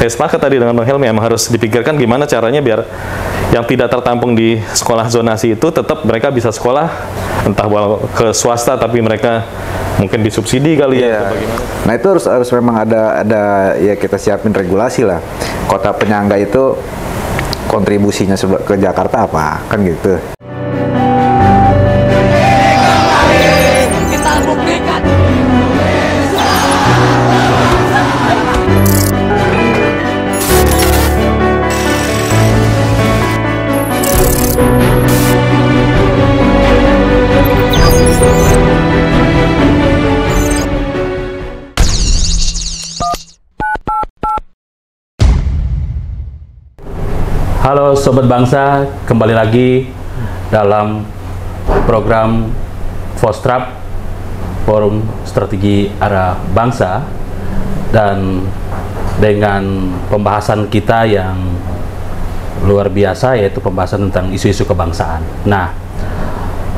saya sepakat tadi dengan Bang Helmi, emang harus dipikirkan gimana caranya biar yang tidak tertampung di sekolah zonasi itu tetap mereka bisa sekolah, entah ke swasta tapi mereka mungkin disubsidi kali ya. Nah itu harus memang ada ya, kita siapin regulasi lah. Kota penyangga itu kontribusinya ke Jakarta apa, kan gitu. Halo Sobat Bangsa, kembali lagi dalam program Fostrap, Forum Strategi Arah Bangsa, dan dengan pembahasan kita yang luar biasa, yaitu pembahasan tentang isu-isu kebangsaan. Nah,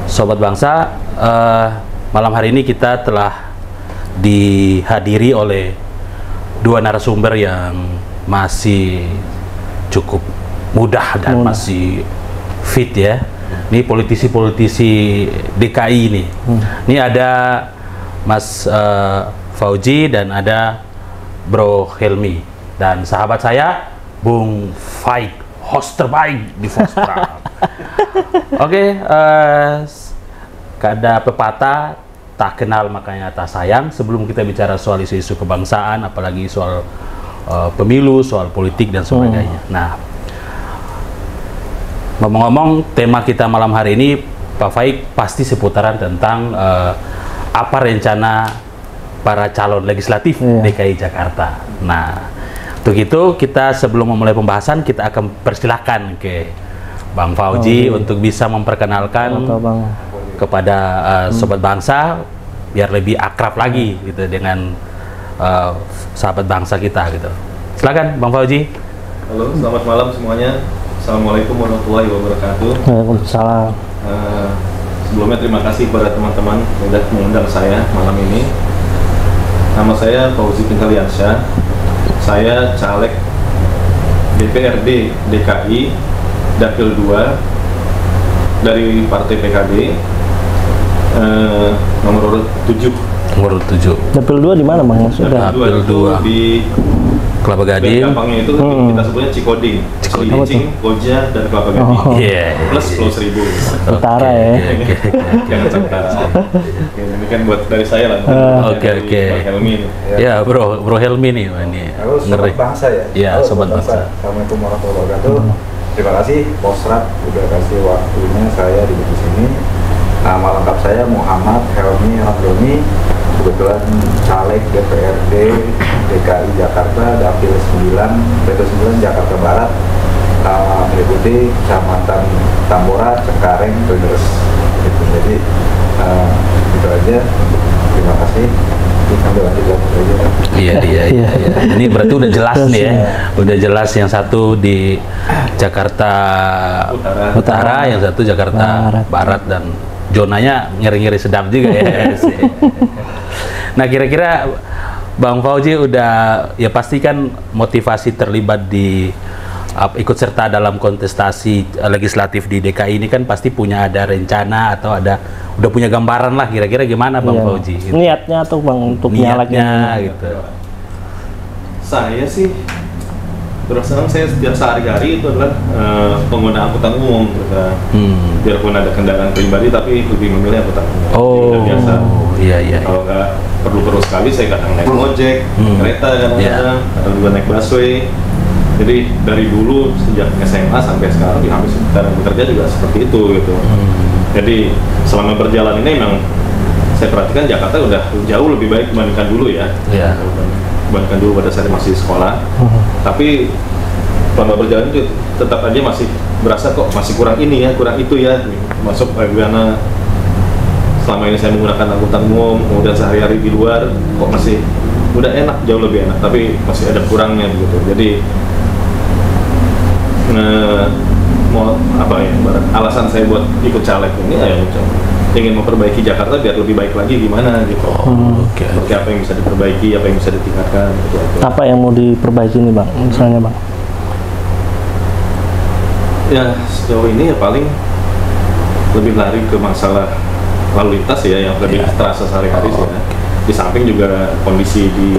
Sobat Bangsa, malam hari ini kita telah dihadiri oleh dua narasumber yang masih cukup mudah dan masih fit ya. Ini politisi-politisi DKI ini. Ini ada Mas Fauzi dan ada Bro Helmi, dan sahabat saya Bung Faik, host terbaik di Fostrap. Oke, ada pepatah, tak kenal makanya tak sayang. Sebelum kita bicara soal isu-isu kebangsaan, apalagi soal pemilu, soal politik dan sebagainya. Nah, ngomong-ngomong, tema kita malam hari ini, Pak Faik, pasti seputaran tentang apa rencana para calon legislatif DKI Jakarta. Nah, untuk itu kita sebelum memulai pembahasan, kita akan persilahkan ke Bang Fauzi untuk bisa memperkenalkan kepada Sobat Bangsa, biar lebih akrab lagi gitu dengan sahabat bangsa kita gitu. Silakan Bang Fauzi. Halo, selamat malam semuanya. Assalamualaikum warahmatullahi wabarakatuh. Waalaikumsalam. Sebelumnya terima kasih kepada teman-teman sudah mengundang saya malam ini. Nama saya Fauzi Pintaliansyah. Saya caleg DPRD DKI Dapil 2 dari Partai PKB, nomor urut 7. Nomor 7. Dapil 2 di mana Bang maksudnya? Dapil 2 di Kelapa Gading. Gampangnya itu kita sebutnya Cikoding, Cilincing, Koja, dan Kelapa Gading. Plus Pulau Seribu. Utara ya. Jangan utara. Ini kan buat dari saya lah. Oke. Helmi ini. Ya, Bro Helmi nih, ini Halo Sobat Bangsa ya. Iya, Sobat Bangsa. Assalamualaikum warahmatullahi wabarakatuh. Terima kasih Fostrap udah kasih waktunya saya di sini. Nama lengkap saya Muhammad Helmi Ramdhani, kebetulan caleg DPRD DKI Jakarta Dapil 9 Jakarta Barat, meliputi Kecamatan Tambora, Cengkareng, Brebes. Gitu. Jadi itu aja. Terima kasih. Iya. Ini berarti udah jelas nih ya. Udah jelas, yang satu di Jakarta Utara, yang satu Jakarta Barat, dan zonanya ngeri-ngeri sedap juga ya. Nah, kira-kira Bang Fauzi udah, ya pasti kan motivasi terlibat di ikut serta dalam kontestasi legislatif di DKI ini kan pasti punya ada rencana atau udah punya gambaran lah kira-kira gimana Bang Fauzi? Gitu. Niatnya tuh Bang untuk niatnya gitu. Saya sih terus terang saya sehari-hari itu adalah pengguna angkutan umum. Biarpun ada kendaraan pribadi tapi lebih memilih angkutan umum. Oh, biasa. Iya. Kalau nggak perlu sekali saya kadang naik ojek, kereta kadang-kadang, atau juga naik busway. Jadi dari dulu sejak SMA sampai sekarang di hampir sekitar bekerja juga seperti itu gitu. Jadi selama berjalan ini memang saya perhatikan Jakarta udah jauh lebih baik dibandingkan dulu ya. Dibandingkan dulu pada saat masih sekolah. Tapi selama berjalan itu tetap aja masih berasa kok masih kurang ini ya, kurang itu ya. Masuk bagaimana selama ini saya menggunakan angkutan umum, kemudian sehari-hari di luar kok masih udah enak, jauh lebih enak, tapi masih ada kurangnya begitu. Jadi mau apa ya, alasan saya buat ikut caleg ini ingin memperbaiki Jakarta biar lebih baik lagi gimana gitu. Seperti apa yang bisa diperbaiki, apa yang bisa ditingkatkan gitu. Apa yang mau diperbaiki nih Bang, misalnya Bang? Ya sejauh ini ya paling lebih lari ke masalah lalu lintas ya yang lebih terasa sehari-hari sih ya. Di samping juga kondisi di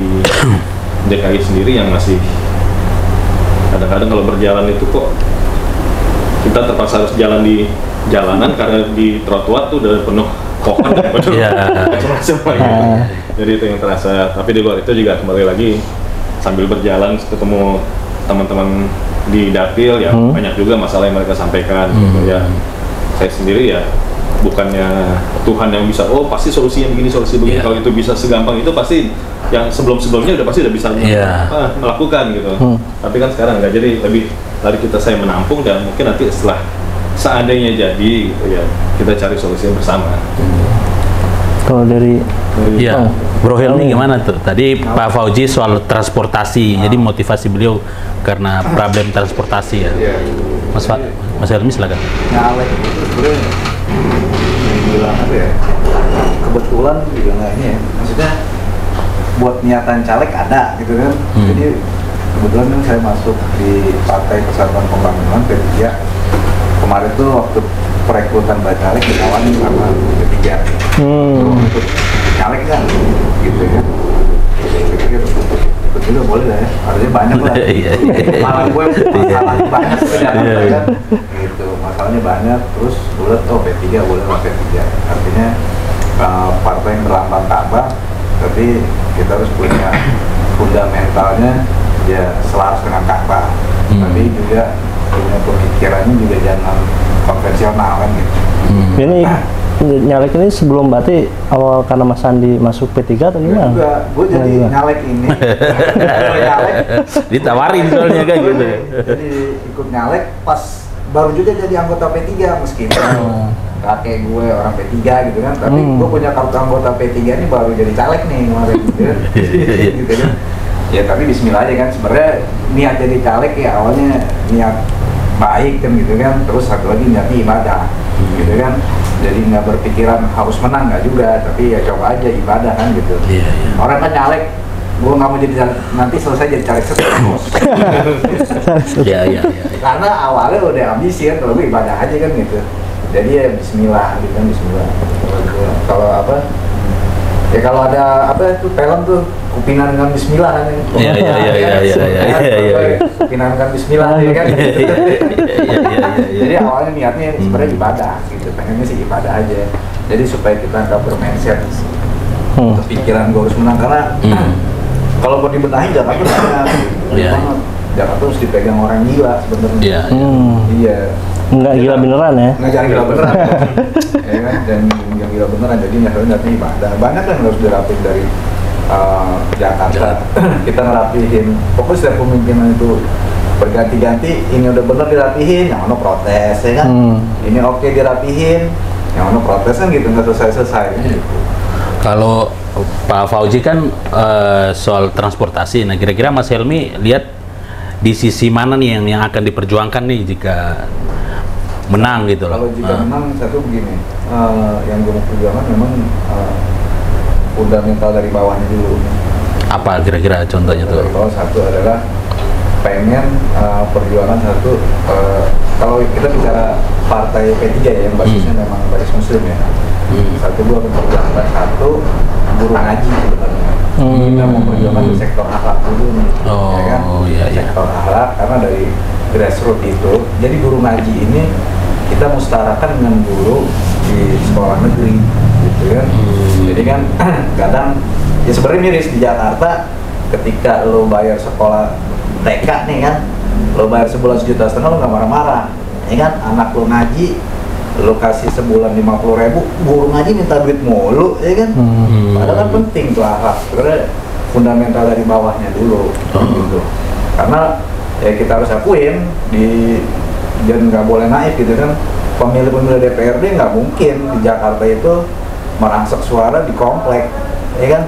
DKI sendiri yang masih kadang-kadang kalau berjalan itu kok kita terpaksa harus jalan di jalanan karena di trotoar tuh udah penuh pohon dan penuh macam-macam gitu. Jadi itu yang terasa. Tapi di luar itu juga kembali lagi sambil berjalan ketemu teman-teman di dapil ya banyak juga masalah yang mereka sampaikan gitu ya. Saya sendiri ya bukannya Tuhan yang bisa pasti solusinya begini solusi begini. Kalau itu bisa segampang itu pasti yang sebelum-sebelumnya udah bisa melakukan gitu. Tapi kan sekarang enggak, jadi lebih dari saya menampung dan mungkin nanti setelah seandainya jadi gitu ya kita cari solusi bersama. Kalau dari Bro Helmi gimana tuh? Tadi Pak Fauji soal transportasi, jadi motivasi beliau karena problem transportasi ya. Mas Helmi silakan. Nyalek itu sebenarnya bilang apa ya? Kebetulan juga nggak ini ya. Maksudnya buat niatan caleg ada gitu kan. Jadi kebetulan kan saya masuk di Partai Persatuan Pembangunan P3. Kemarin tuh waktu perekrutan bacalek ditawarin sama P3. Untuk caleg kan gitu ya. Pikir ikut juga boleh lah ya, harusnya banyak lah. Malah gue masalahnya banyak kan gitu, masalahnya banyak. Terus bulat P3 boleh lah P3, artinya partai yang berlambang Ka'bah, tapi kita harus punya fundamentalnya ya selaras dengan Ka'bah, tapi juga punya pemikirannya juga jangan konvensional kan gitu. Ini nyalek ini sebelum berarti awal karena Mas Andi masuk P3 atau gimana? Enggak, gue jadi nyalek ini. Nyalek ditawarin soalnya kan gitu. Jadi ikut nyalek pas baru juga jadi anggota P3 meskipun kakek gue orang P3 gitu kan, tapi gue punya kartu anggota P3 ini baru jadi caleg nih kemarin gitu kan. Gitu kan. Ya tapi bismillah aja kan, sebenarnya niat jadi caleg ya awalnya niat baik kan gitu kan, terus satu lagi niat ibadah gitu kan, jadi nggak berpikiran harus menang nggak juga, tapi ya coba aja ibadah kan gitu. Orang kan caleg, gue nggak mau jadi caleg, nanti selesai jadi caleg terus. Karena awalnya udah ambisi kan, kalau gue ibadah aja kan gitu, jadi ya bismillah gitu kan, bismillah. Kalau apa ya, kalau ada apa itu film tuh Kupinan dengan Bismillah kan. Kupinan dengan Bismillah ya kan. Jadi awalnya niatnya sebenarnya ibadah gitu, pengennya sih ibadah aja. Jadi supaya kita nggak bermindset pikiran gue harus menang, karena kalau mau dibenahi Jakarta banyak. Jakarta harus dipegang orang gila sebenarnya. Iya. Enggak gila beneran ya? Enggak, jangan gila beneran. Ya kan, dan yang gila beneran, jadi nyatanya ibadah. Banyak kan harus dirapiin dari Jakarta. Kita ngerapihin, pokoknya setiap pemimpinan itu berganti-ganti, ini udah bener dirapihin, yang mana protes ya kan. Ini oke dirapihin, yang mana protes kan gitu, nggak selesai-selesai gitu. Kalau Pak Fauji kan soal transportasi, nah kira-kira Mas Helmi lihat di sisi mana nih yang akan diperjuangkan nih jika menang gitu loh? Kalau jika menang, satu begini, yang gue mau perjuangkan memang fundamental dari bawahnya dulu. Apa kira-kira contohnya tuh? Dari bawah satu adalah pengen perjuangan satu, kalau kita bicara partai P3 ya, yang basisnya memang basis muslim ya. Satu gue akan perjuangkan satu guru ngaji sebenarnya. Kita mau perjuangkan di sektor akhlak dulu nih, ya kan? Sektor akhlak, karena dari grassroots itu, jadi guru ngaji ini kita mustarakan dengan guru di sekolah negeri, gitu kan? Jadi kan kadang ya sebenarnya miris di Jakarta, ketika lo bayar sekolah TK nih kan, lo bayar sebulan 1,5 juta, lo nggak marah-marah, ya kan? Anak lo ngaji, lo kasih sebulan 50.000, guru ngaji minta duit mulu, ya kan? Padahal kan penting tuh akhlak, sebenarnya fundamental dari bawahnya dulu, gitu. Karena ya kita harus akuin, dan nggak boleh naif gitu kan, pemilih-pemilih DPRD nggak mungkin di Jakarta itu merangsek suara di komplek, ya kan?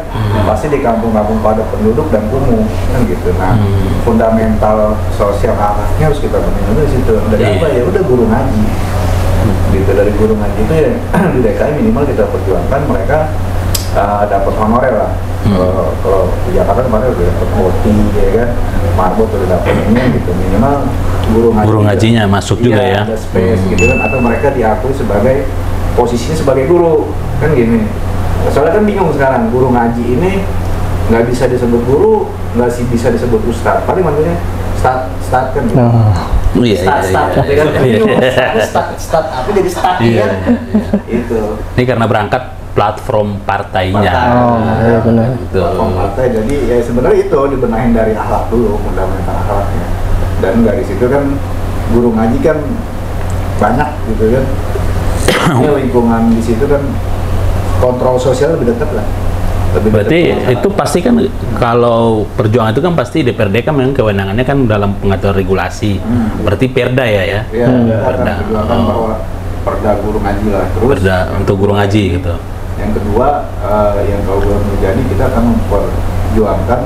Pasti di kampung-kampung padat penduduk dan kumuh, kan gitu. Nah, fundamental sosial akhlaknya harus kita benahi dari situ. Dari apa ya? Udah guru ngaji. gitu. Dari guru ngaji itu ya di DKI minimal kita perjuangkan mereka dapat honorer lah. Kalau di Jakarta kemarin udah dapat OT ya kan, marbot udah dapat ini gitu, minimal guru ngajinya masuk juga ya, ada space gitu kan, atau mereka diakui sebagai posisinya sebagai guru kan gini. Soalnya kan bingung sekarang, guru ngaji ini nggak bisa disebut guru, nggak sih bisa disebut ustadz, paling maksudnya start kan gitu. Start kan tapi jadi start kan itu. Ini karena berangkat platform partainya. Benar. Platform partai, jadi ya sebenarnya itu dibenahin dari akhlak dulu, fundamental akhlaknya. Dan dari situ kan guru ngaji kan banyak gitu kan. Ya, lingkungan di situ kan kontrol sosial lebih dekat lah. Berarti itu pasti kan kalau perjuangan itu kan pasti DPRD kan memang kewenangannya kan dalam pengaturan regulasi. Berarti Perda ya? Iya, Perda. Bahwa Perda guru ngaji lah. Terus Perda untuk guru ngaji gitu. Yang kedua, yang kalau belum terjadi, kita akan memperjuangkan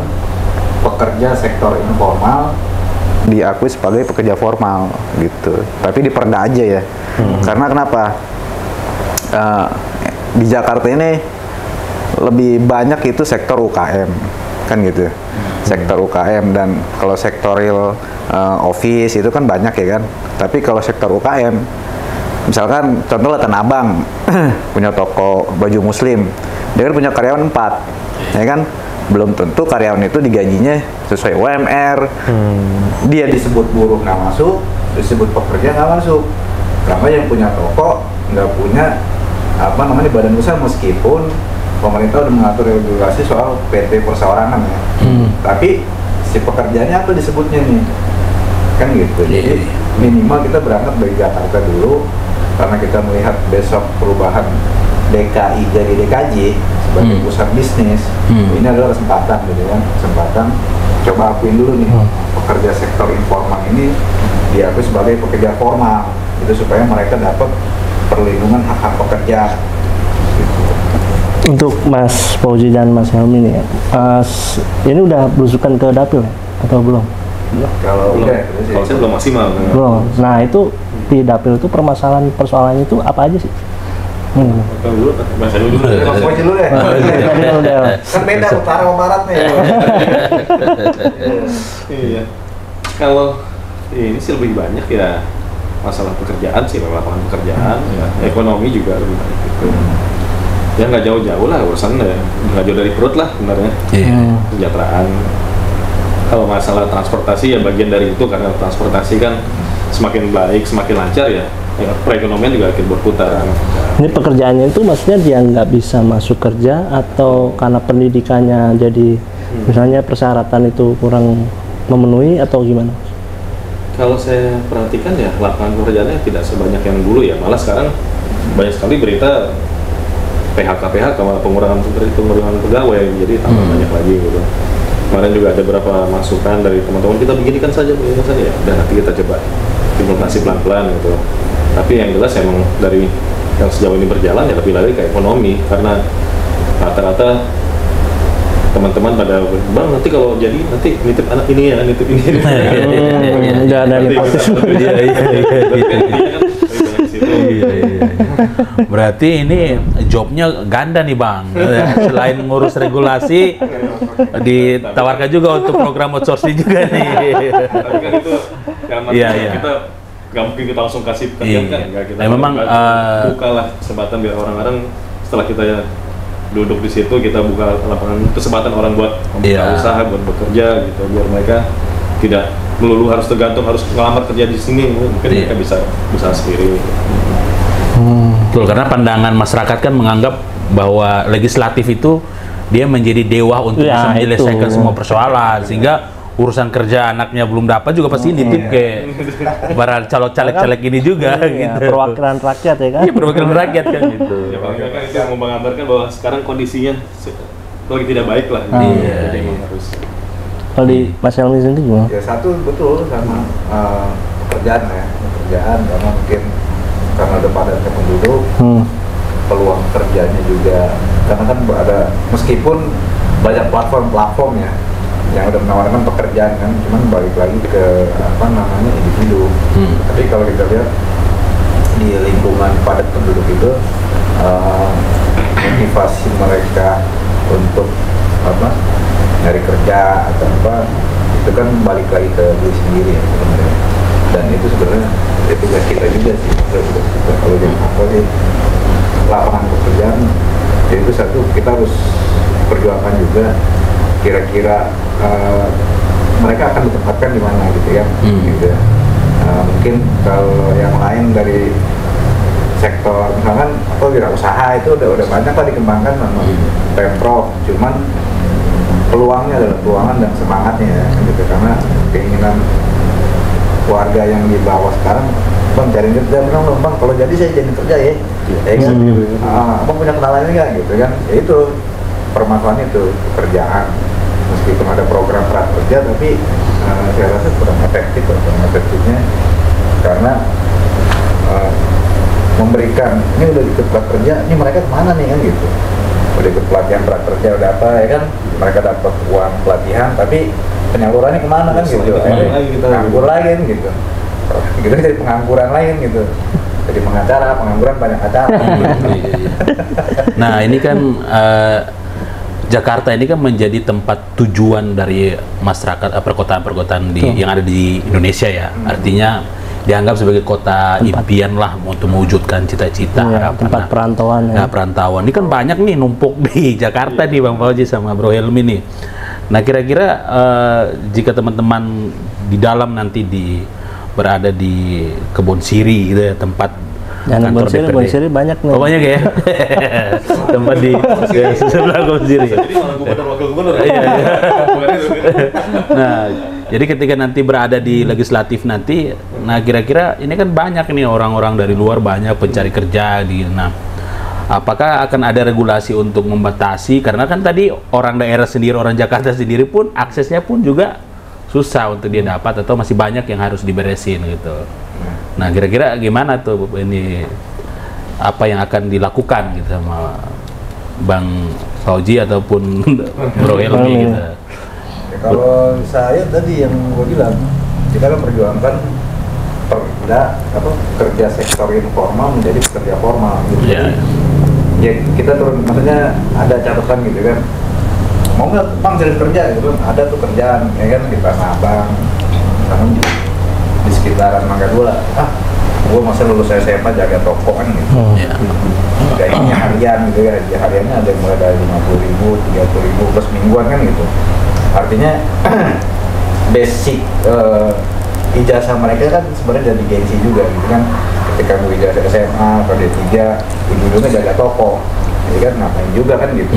pekerja sektor informal diakui sebagai pekerja formal gitu. Tapi di Perda aja ya. Karena kenapa? Di Jakarta ini lebih banyak itu sektor UKM kan gitu, sektor UKM, dan kalau sektor real office itu kan banyak ya kan. Tapi kalau sektor UKM, misalkan contohnya Tanah Abang punya toko baju muslim, dia kan punya karyawan 4 ya kan, belum tentu karyawan itu digajinya sesuai UMR. Dia disebut buruh nggak masuk, disebut pekerja nggak masuk, karena yang punya toko nggak punya badan usaha, meskipun pemerintah udah mengatur regulasi soal PT perseorangan ya. Tapi si pekerjaannya apa disebutnya nih? Kan gitu. Jadi minimal kita berangkat dari Jakarta dulu, karena kita melihat besok perubahan DKI jadi DKJ sebagai pusat bisnis. Ini adalah kesempatan gitu kan. Kesempatan coba akuin dulu nih pekerja sektor informal ini diakui sebagai pekerja formal. Itu supaya mereka dapat perlindungan hak-hak pekerja. Untuk Mas Fauzi dan Mas Helmi nih, ini udah belusukan ke dapil atau belum? Kalau saya belum maksimal. Belum. Nah itu di dapil itu persoalannya itu apa aja sih? Kalau dulu, Mas dulu. Mas Fauzi dulu deh. Kan beda utara sama barat nih. Iya. Kalau ini sih lebih banyak ya masalah pekerjaan sih, lapangan pekerjaan, ya, ekonomi juga lebih banyak gitu. Ya nggak jauh-jauh lah urusan ya, nggak jauh dari perut lah sebenarnya. Kesejahteraan. Kalau masalah transportasi ya bagian dari itu, karena transportasi kan semakin baik, semakin lancar ya perekonomian juga akan berputar. Ini pekerjaannya itu maksudnya dia nggak bisa masuk kerja atau karena pendidikannya jadi misalnya persyaratan itu kurang memenuhi atau gimana? Kalau saya perhatikan ya lapangan pekerjaannya tidak sebanyak yang dulu ya, malah sekarang banyak sekali berita PHK malah pengurangan pegawai, jadi tambah banyak lagi gitu. Kemarin juga ada beberapa masukan dari teman-teman, kita beginikan saja ya, dan nanti kita coba implementasi pelan-pelan gitu. Tapi yang jelas emang dari yang sejauh ini berjalan ya lebih lagi ke ekonomi, karena rata-rata teman-teman pada bang nanti kalau jadi nanti nitip anak ini ya, nitip ini. Nggak ada nepotisme. Berarti ini jobnya ganda nih bang. Selain ngurus regulasi, ditawarkan juga untuk program outsourcing juga nih. Tapi kan itu karena kita nggak mungkin kita langsung kasih pekerjaan kan, nggak kita memang bukalah kesempatan biar orang-orang setelah kita duduk di situ, kita buka lapangan kesempatan orang buat membuka usaha, buat bekerja gitu, biar mereka tidak melulu harus tergantung harus ngelamar kerja di sini, mungkin mereka bisa usaha sendiri. Betul, karena pandangan masyarakat kan menganggap bahwa legislatif itu dia menjadi dewa untuk bisa menyelesaikan semua persoalan, sehingga urusan kerja anaknya belum dapat juga pasti nitip ke para caleg-caleg ini juga gitu. Perwakilan rakyat ya kan? Iya, perwakilan rakyat kan gitu. Ya paling kan itu yang menggambarkan bahwa sekarang kondisinya lagi tidak baik lah. Jadi emang harus. Kalau di Mas Helmi sendiri gimana? Ya satu betul sama pekerjaan ya, pekerjaan karena mungkin karena ada padatnya penduduk, peluang kerjanya juga karena kan ada, meskipun banyak platform ya yang udah menawarkan pekerjaan kan, cuman balik lagi ke individu. Tapi kalau kita lihat di lingkungan padat penduduk itu motivasi mereka untuk nyari kerja atau apa itu kan balik lagi ke diri sendiri ya sebenarnya. Dan itu sebenarnya tugas kita juga sih kalau jadi lapangan pekerjaan. Jadi itu satu, kita harus perjuangkan juga kira-kira mereka akan ditempatkan di mana gitu ya. Gitu ya. Mungkin kalau yang lain dari sektor misalkan apa wirausaha itu udah banyak lah dikembangkan sama Pemprov, cuman peluangnya adalah peluangan dan semangatnya ya, gitu. Karena keinginan warga yang di bawah sekarang, bang cari kerja, bang kalau jadi saya jadi kerja ya kan, abang punya kenalan nggak gitu kan, ya itu permasalahan itu pekerjaan. Meskipun ada program prakerja tapi saya rasa kurang efektifnya karena memberikan ini udah ikut prakerja, ini mereka kemana nih kan gitu, udah ikut pelatihan prakerja udah apa ya kan, mereka dapat uang pelatihan tapi penyalurannya kemana kan gitu, nganggur lagi kan gitu, kita jadi pengangguran lain gitu, jadi pengacara, pengangguran banyak acara. Nah ini kan Jakarta ini kan menjadi tempat tujuan dari masyarakat perkotaan-perkotaan yang ada di Indonesia ya. Artinya dianggap sebagai kota impian lah untuk mewujudkan cita-cita, harapan. Tempat perantauan ya. Nah, perantauan ini kan banyak nih numpuk di Jakarta nih Bang Fauzi sama Bro Helmi nih. Nah kira-kira jika teman-teman di dalam nanti berada di Kebon Siri gitu ya, tempat kantor DPD. Kebon Siri banyak nih. Oh banyak ya? Tempat di sebelah Kebon Siri. Jadi malah wakil gubernur. Nah, jadi ketika nanti berada di legislatif nanti, nah kira-kira ini kan banyak nih orang-orang dari luar, banyak pencari kerja di. Nah, apakah akan ada regulasi untuk membatasi? Karena kan tadi orang daerah sendiri, orang Jakarta sendiri pun aksesnya pun juga susah untuk dia dapat atau masih banyak yang harus diberesin gitu. Nah, kira-kira gimana tuh ini apa yang akan dilakukan gitu sama Bang Fauzi ataupun Bro Helmi gitu? Ya, kalau saya tadi yang gue bilang, kita kan perjuangkan kerja sektor informal menjadi pekerja formal gitu. Yeah. Ya kita turun, maksudnya ada catatan gitu kan, mau nggak bang cari kerja gitu kan, ada tuh kerjaan ya kan di Tanah Abang, misalkan di sekitaran Mangga Dua, gue masa lulus SMA jaga toko kan gitu. Gajinya harian gitu ya, hariannya ada yang mulai dari 50.000, 30.000 plus mingguan kan gitu. Artinya basic ijazah mereka kan sebenarnya jadi gengsi juga gitu kan. Ketika gue ijazah SMA atau D3, ujung-ujungnya jaga toko, jadi kan ngapain juga kan gitu.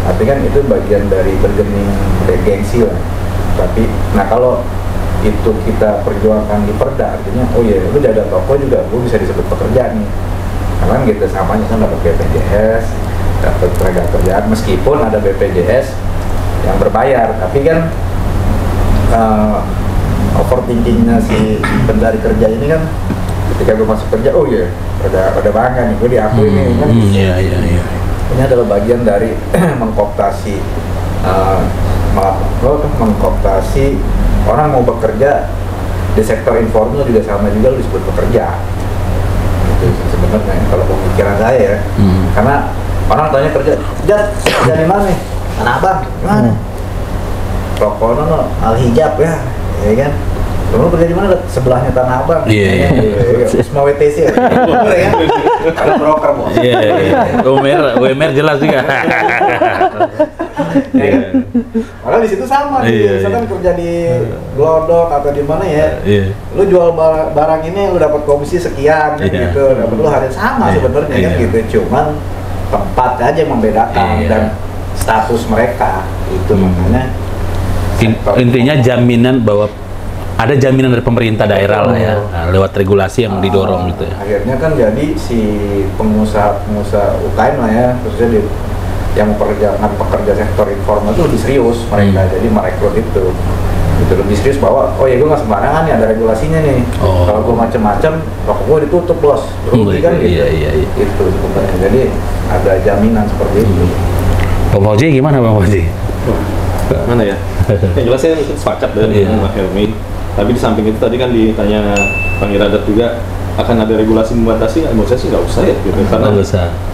Tapi kan itu bagian dari bergening gengsi lah. Tapi, nah kalau itu kita perjuangkan di Perda, artinya oh iya, lu jaga toko juga gue bisa disebut pekerja nih. Karena gitu samanya kan dapat BPJS, dapat tenaga kerjaan, meskipun ada BPJS yang berbayar, tapi kan overthinkingnya si pencari kerja ini kan, ketika gue masuk kerja, oh iya, udah bangga nih, gue diakui nih kan. Iya. Ini adalah bagian dari mengkooptasi, mengkooptasi orang mau bekerja di sektor informal juga sama juga lu disebut pekerja. Itu sebenarnya kalau pemikiran saya ya. Karena orang tanya kerja di mana nih? Tanah Abang, gimana? Rokok Al-Hijab ya kan? Lu kerja di mana? Sebelahnya Tanah Abang. Iya. Semua WTC ya. Ada broker bos. Iya. UMR jelas juga. Padahal di situ sama, misalkan kerja di Glodok atau di mana ya, lu jual barang ini lu dapat komisi sekian gitu, dapat lu hari sama sebenarnya kan gitu, cuman tempat aja yang membedakan dan status mereka itu. Makanya intinya jaminan bahwa ada jaminan dari pemerintah daerah lah ya, lewat regulasi yang didorong gitu ya. Akhirnya kan jadi si pengusaha UKM lah ya, khususnya yang memperkerjakan pekerja sektor informal itu lebih serius mereka, jadi merekrut itu lebih serius bahwa oh ya gue nggak sembarangan nih, ada regulasinya nih. Kalau gue macem-macem, rokok gue ditutup bos, rugi kan gitu. Itu sebenarnya, jadi ada jaminan seperti itu. Bang Fauzi gimana Bang Fauzi? Mana ya? Yang jelas saya sepakat dengan Bang Helmi. Tapi di samping itu tadi kan ditanya Bang Iradat juga, akan ada regulasi membatasi, menurut saya sih nggak usah ya gitu, karena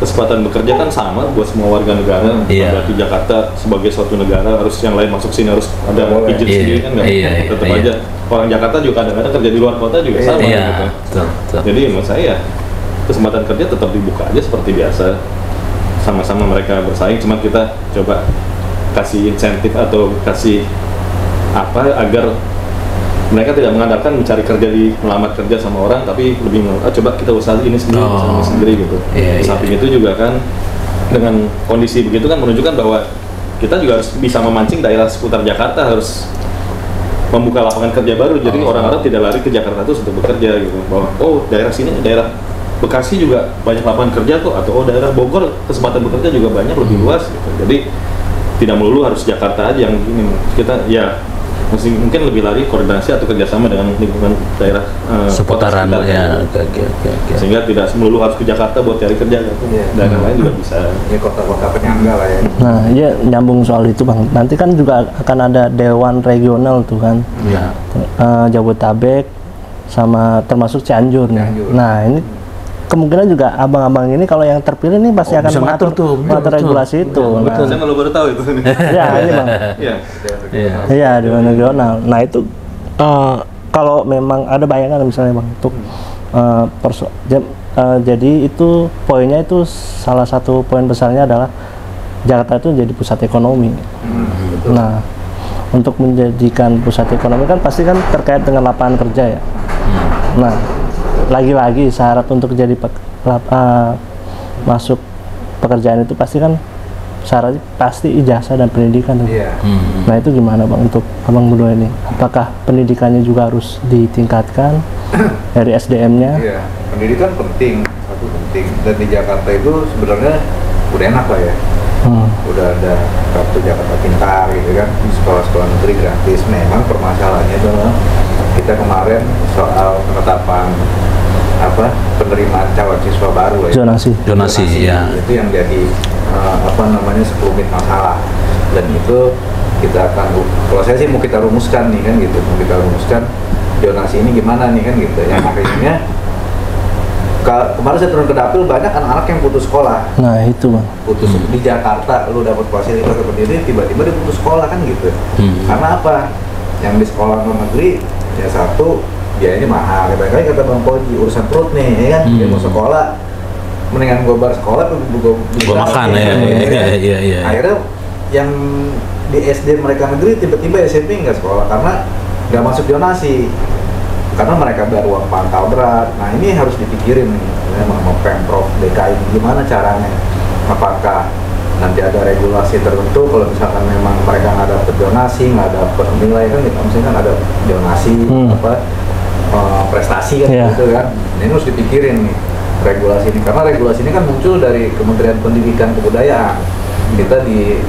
kesempatan bekerja kan sama buat semua warga negara. Berarti Jakarta sebagai suatu negara harus yang lain masuk sini harus ada izin sendiri kan nggak? Tetap aja orang Jakarta juga kadang-kadang kerja di luar kota juga sama gitu. Jadi menurut saya kesempatan kerja tetap dibuka aja seperti biasa, sama-sama mereka bersaing, cuma kita coba kasih insentif atau kasih apa agar mereka tidak mengandalkan mencari kerja melamar kerja sama orang, tapi lebih coba kita usaha ini sendiri, sendiri gitu. Samping itu juga kan dengan kondisi begitu kan menunjukkan bahwa kita juga harus bisa memancing daerah seputar Jakarta, harus membuka lapangan kerja baru. Jadi orang-orang tidak lari ke Jakarta itu untuk bekerja gitu. Bahwa daerah sini, daerah Bekasi juga banyak lapangan kerja kok, atau daerah Bogor kesempatan bekerja juga banyak, lebih luas gitu. Jadi tidak melulu harus Jakarta aja yang ini, kita ya mungkin lebih lari koordinasi atau kerjasama dengan lingkungan daerah seputaran ya, sehingga tidak melulu harus ke Jakarta buat cari kerja gitu. Daerah lain juga bisa. Ya kota-kota penyangga lah ya. Nah, ya nyambung soal itu Bang. Nanti kan juga akan ada dewan regional tuh kan. Jabodetabek sama termasuk Cianjur nih. Nah, ini kemungkinan juga abang-abang ini kalau yang terpilih nih pasti akan mengatur regulasi itu. Betul. Saya malu baru tahu itu. Ya, ini Bang. Iya, dewan regional. Nah, itu kalau memang ada bayangan misalnya Bang untuk jadi itu poinnya itu salah satu poin besarnya adalah Jakarta itu jadi pusat ekonomi. Nah, untuk menjadikan pusat ekonomi kan pasti kan terkait dengan lapangan kerja ya. Nah, lagi-lagi syarat untuk jadi masuk pekerjaan itu pasti kan syaratnya pasti ijazah dan pendidikan. Nah, itu gimana Bang untuk abang berdua ini? Apakah pendidikannya juga harus ditingkatkan dari SDM-nya? Iya, pendidikan penting, satu penting. Dan di Jakarta itu sebenarnya udah enak lah ya. Udah ada kartu Jakarta Pintar gitu kan, sekolah-sekolah negeri gratis. Memang permasalahannya adalah kita kemarin soal penetapan penerimaan calon siswa baru ya. Zonasi ya. Itu yang jadi sekelumit masalah, dan itu kita akan, kalau saya sih mau kita rumuskan nih kan gitu, mau kita rumuskan zonasi ini gimana nih kan gitu. Yang akhirnya kemarin saya turun ke dapil, banyak anak-anak yang putus sekolah. Nah, itu Bang. Putus di Jakarta, lu dapat fasilitas seperti ini, tiba-tiba dia putus sekolah kan gitu. Karena apa? Yang di sekolah non negeri, ya satu, biayanya mahal. Kayak kata Bang Koji, urusan perut nih, ya kan? Dia mau sekolah, mendingan gue bar sekolah, gue makan ya. Akhirnya yang di SD mereka negeri, tiba-tiba SMP nggak sekolah, karena nggak masuk zonasi. Karena mereka bayar uang pangkal berat. Nah, ini harus dipikirin nih, memang mau Pemprov DKI gimana caranya. Apakah nanti ada regulasi tertentu kalau misalkan memang mereka nggak dapat donasi, nggak dapat nilai kan, misalnya kan ada donasi prestasi kan gitu kan. Ini harus dipikirin nih regulasi ini, karena regulasi ini kan muncul dari Kementerian Pendidikan Kebudayaan. Kita di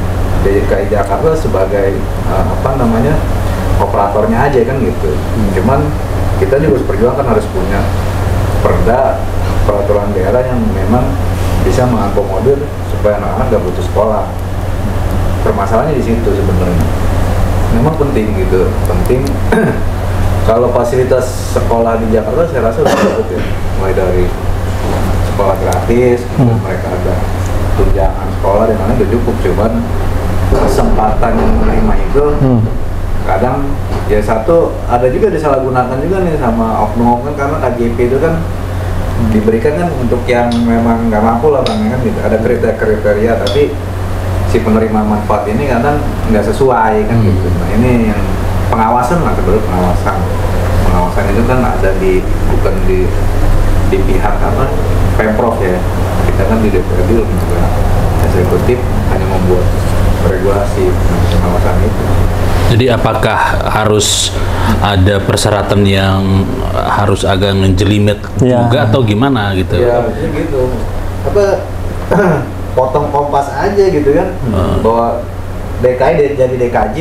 DKI Jakarta sebagai operatornya aja kan gitu. Cuman kita juga perjuangkan harus punya peraturan daerah yang memang bisa mengakomodir supaya anak-anak gak putus sekolah. Permasalahannya di situ sebenarnya. Memang penting gitu, penting. Kalau fasilitas sekolah di Jakarta saya rasa udah cukup ya, mulai dari sekolah gratis, mereka ada tunjangan sekolah dan lain-lain udah cukup. Cuman kesempatan yang menerima itu kadang ya satu ada juga disalahgunakan juga nih sama oknum kan, karena KJP itu kan diberikan kan untuk yang memang nggak mampu lah Bang kan gitu. Ada kriteria tapi si penerima manfaat ini kadang nggak sesuai kan gitu. Nah, ini yang pengawasan lah, sebenarnya pengawasan itu kan ada bukan di pihak Pemprov ya. Kita kan di DPRD juga eksekutif hanya membuat regulasi pengawasan itu. Jadi apakah harus ada persyaratan yang harus agak ngejelimet juga atau gimana gitu? Ya gitu. Potong kompas aja gitu kan. Bahwa DKI jadi DKJ,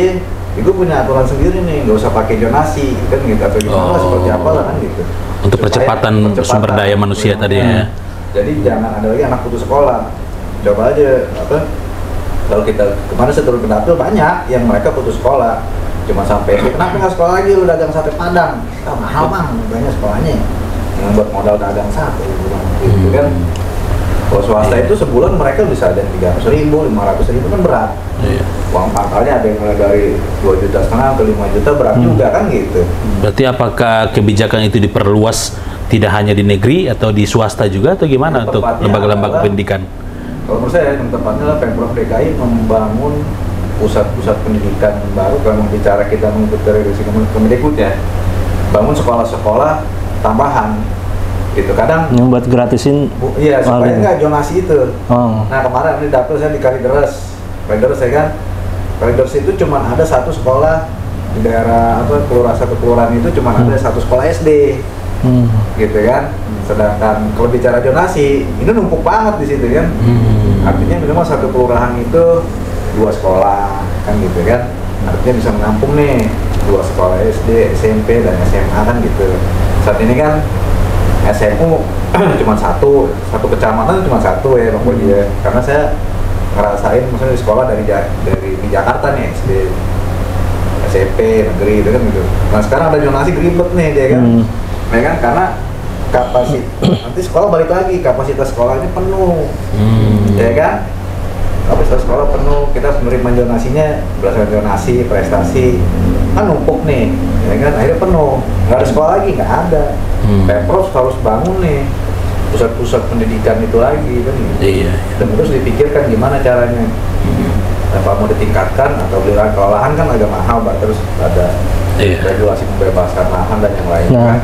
itu punya aturan sendiri nih, nggak usah pakai zonasi kan gitu, atau gimana seperti apa lah kan gitu. Untuk percepatan sumber daya manusia tadi ya. Jadi jangan ada lagi anak putus sekolah. Coba aja kalau kita kemarin saya turun ke dapil, banyak yang mereka putus sekolah cuma sampai kenapa nggak sekolah lagi, lu dagang sate padang, mahal Bang banyak sekolahnya. yang buat modal dagang satu gitu kan. Kalau swasta itu sebulan mereka bisa ada 300.000, 500.000 kan berat. Uang pangkalnya ada yang mulai dari 2,5 juta ke 5 juta berat juga kan gitu. Berarti apakah kebijakan itu diperluas tidak hanya di negeri atau di swasta juga atau gimana Yang untuk tepatnya lembaga-lembaga adalah- pendidikan? Kalau menurut saya yang tepatnya adalah Pemprov DKI membangun pusat-pusat pendidikan baru. Kalau bicara kita mengikuti regulasi Kemendikbud ya, bangun sekolah-sekolah tambahan gitu. Kadang yang buat gratisin. iya supaya Paling. nggak zonasi itu. Oh. Nah kemarin ini dapil saya di Kalideres ya kan. Kalideres itu cuma ada satu sekolah di daerah satu kelurahan itu cuma ada satu sekolah SD. Gitu kan. Sedangkan kalau bicara zonasi ini numpuk banget di situ kan. Artinya minimal satu kelurahan itu 2 sekolah kan gitu kan. Artinya bisa menampung nih 2 sekolah SD, SMP dan SMA kan gitu. Saat ini kan SMU cuma satu kecamatan cuma satu ya Bang Koji ya. Karena saya ngerasain misalnya di sekolah dari di Jakarta nih SD, SMP, negeri itu kan gitu. Nah sekarang ada zonasi ribet nih dia kan. Ya kan karena nanti sekolah balik lagi kapasitas sekolahnya penuh. Ya kan? Kapasitas sekolah penuh, kita harus menerima zonasinya berdasarkan zonasi, prestasi kan numpuk nih, ya kan akhirnya penuh, nggak ada sekolah lagi, nggak ada. Pemprov harus bangun nih pusat-pusat pendidikan itu lagi kan, Iya. dan terus dipikirkan gimana caranya, apa mau ditingkatkan atau beli lahan, kalau lahan kan agak mahal, terus ada regulasi pembebasan lahan dan yang lain kan,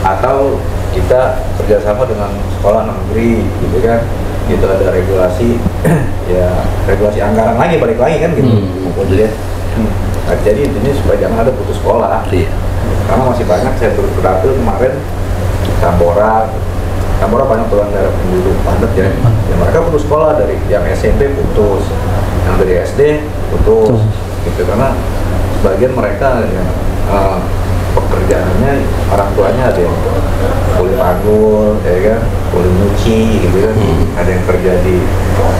atau kita kerjasama dengan sekolah negeri gitu kan. Gitu ada regulasi ya regulasi anggaran lagi balik lagi kan gitu. Nah, jadi intinya supaya jangan ada putus sekolah. Karena masih banyak saya turut ke dapil kemarin Tambora banyak turunan daerah penduduk padat ya. Ya mereka putus sekolah dari yang SMP putus, yang dari SD putus gitu karena sebagian mereka ya, pekerjaannya orang tuanya ada yang kulit panggul, ya kan, kulit nyuci gitu kan, ada yang kerja di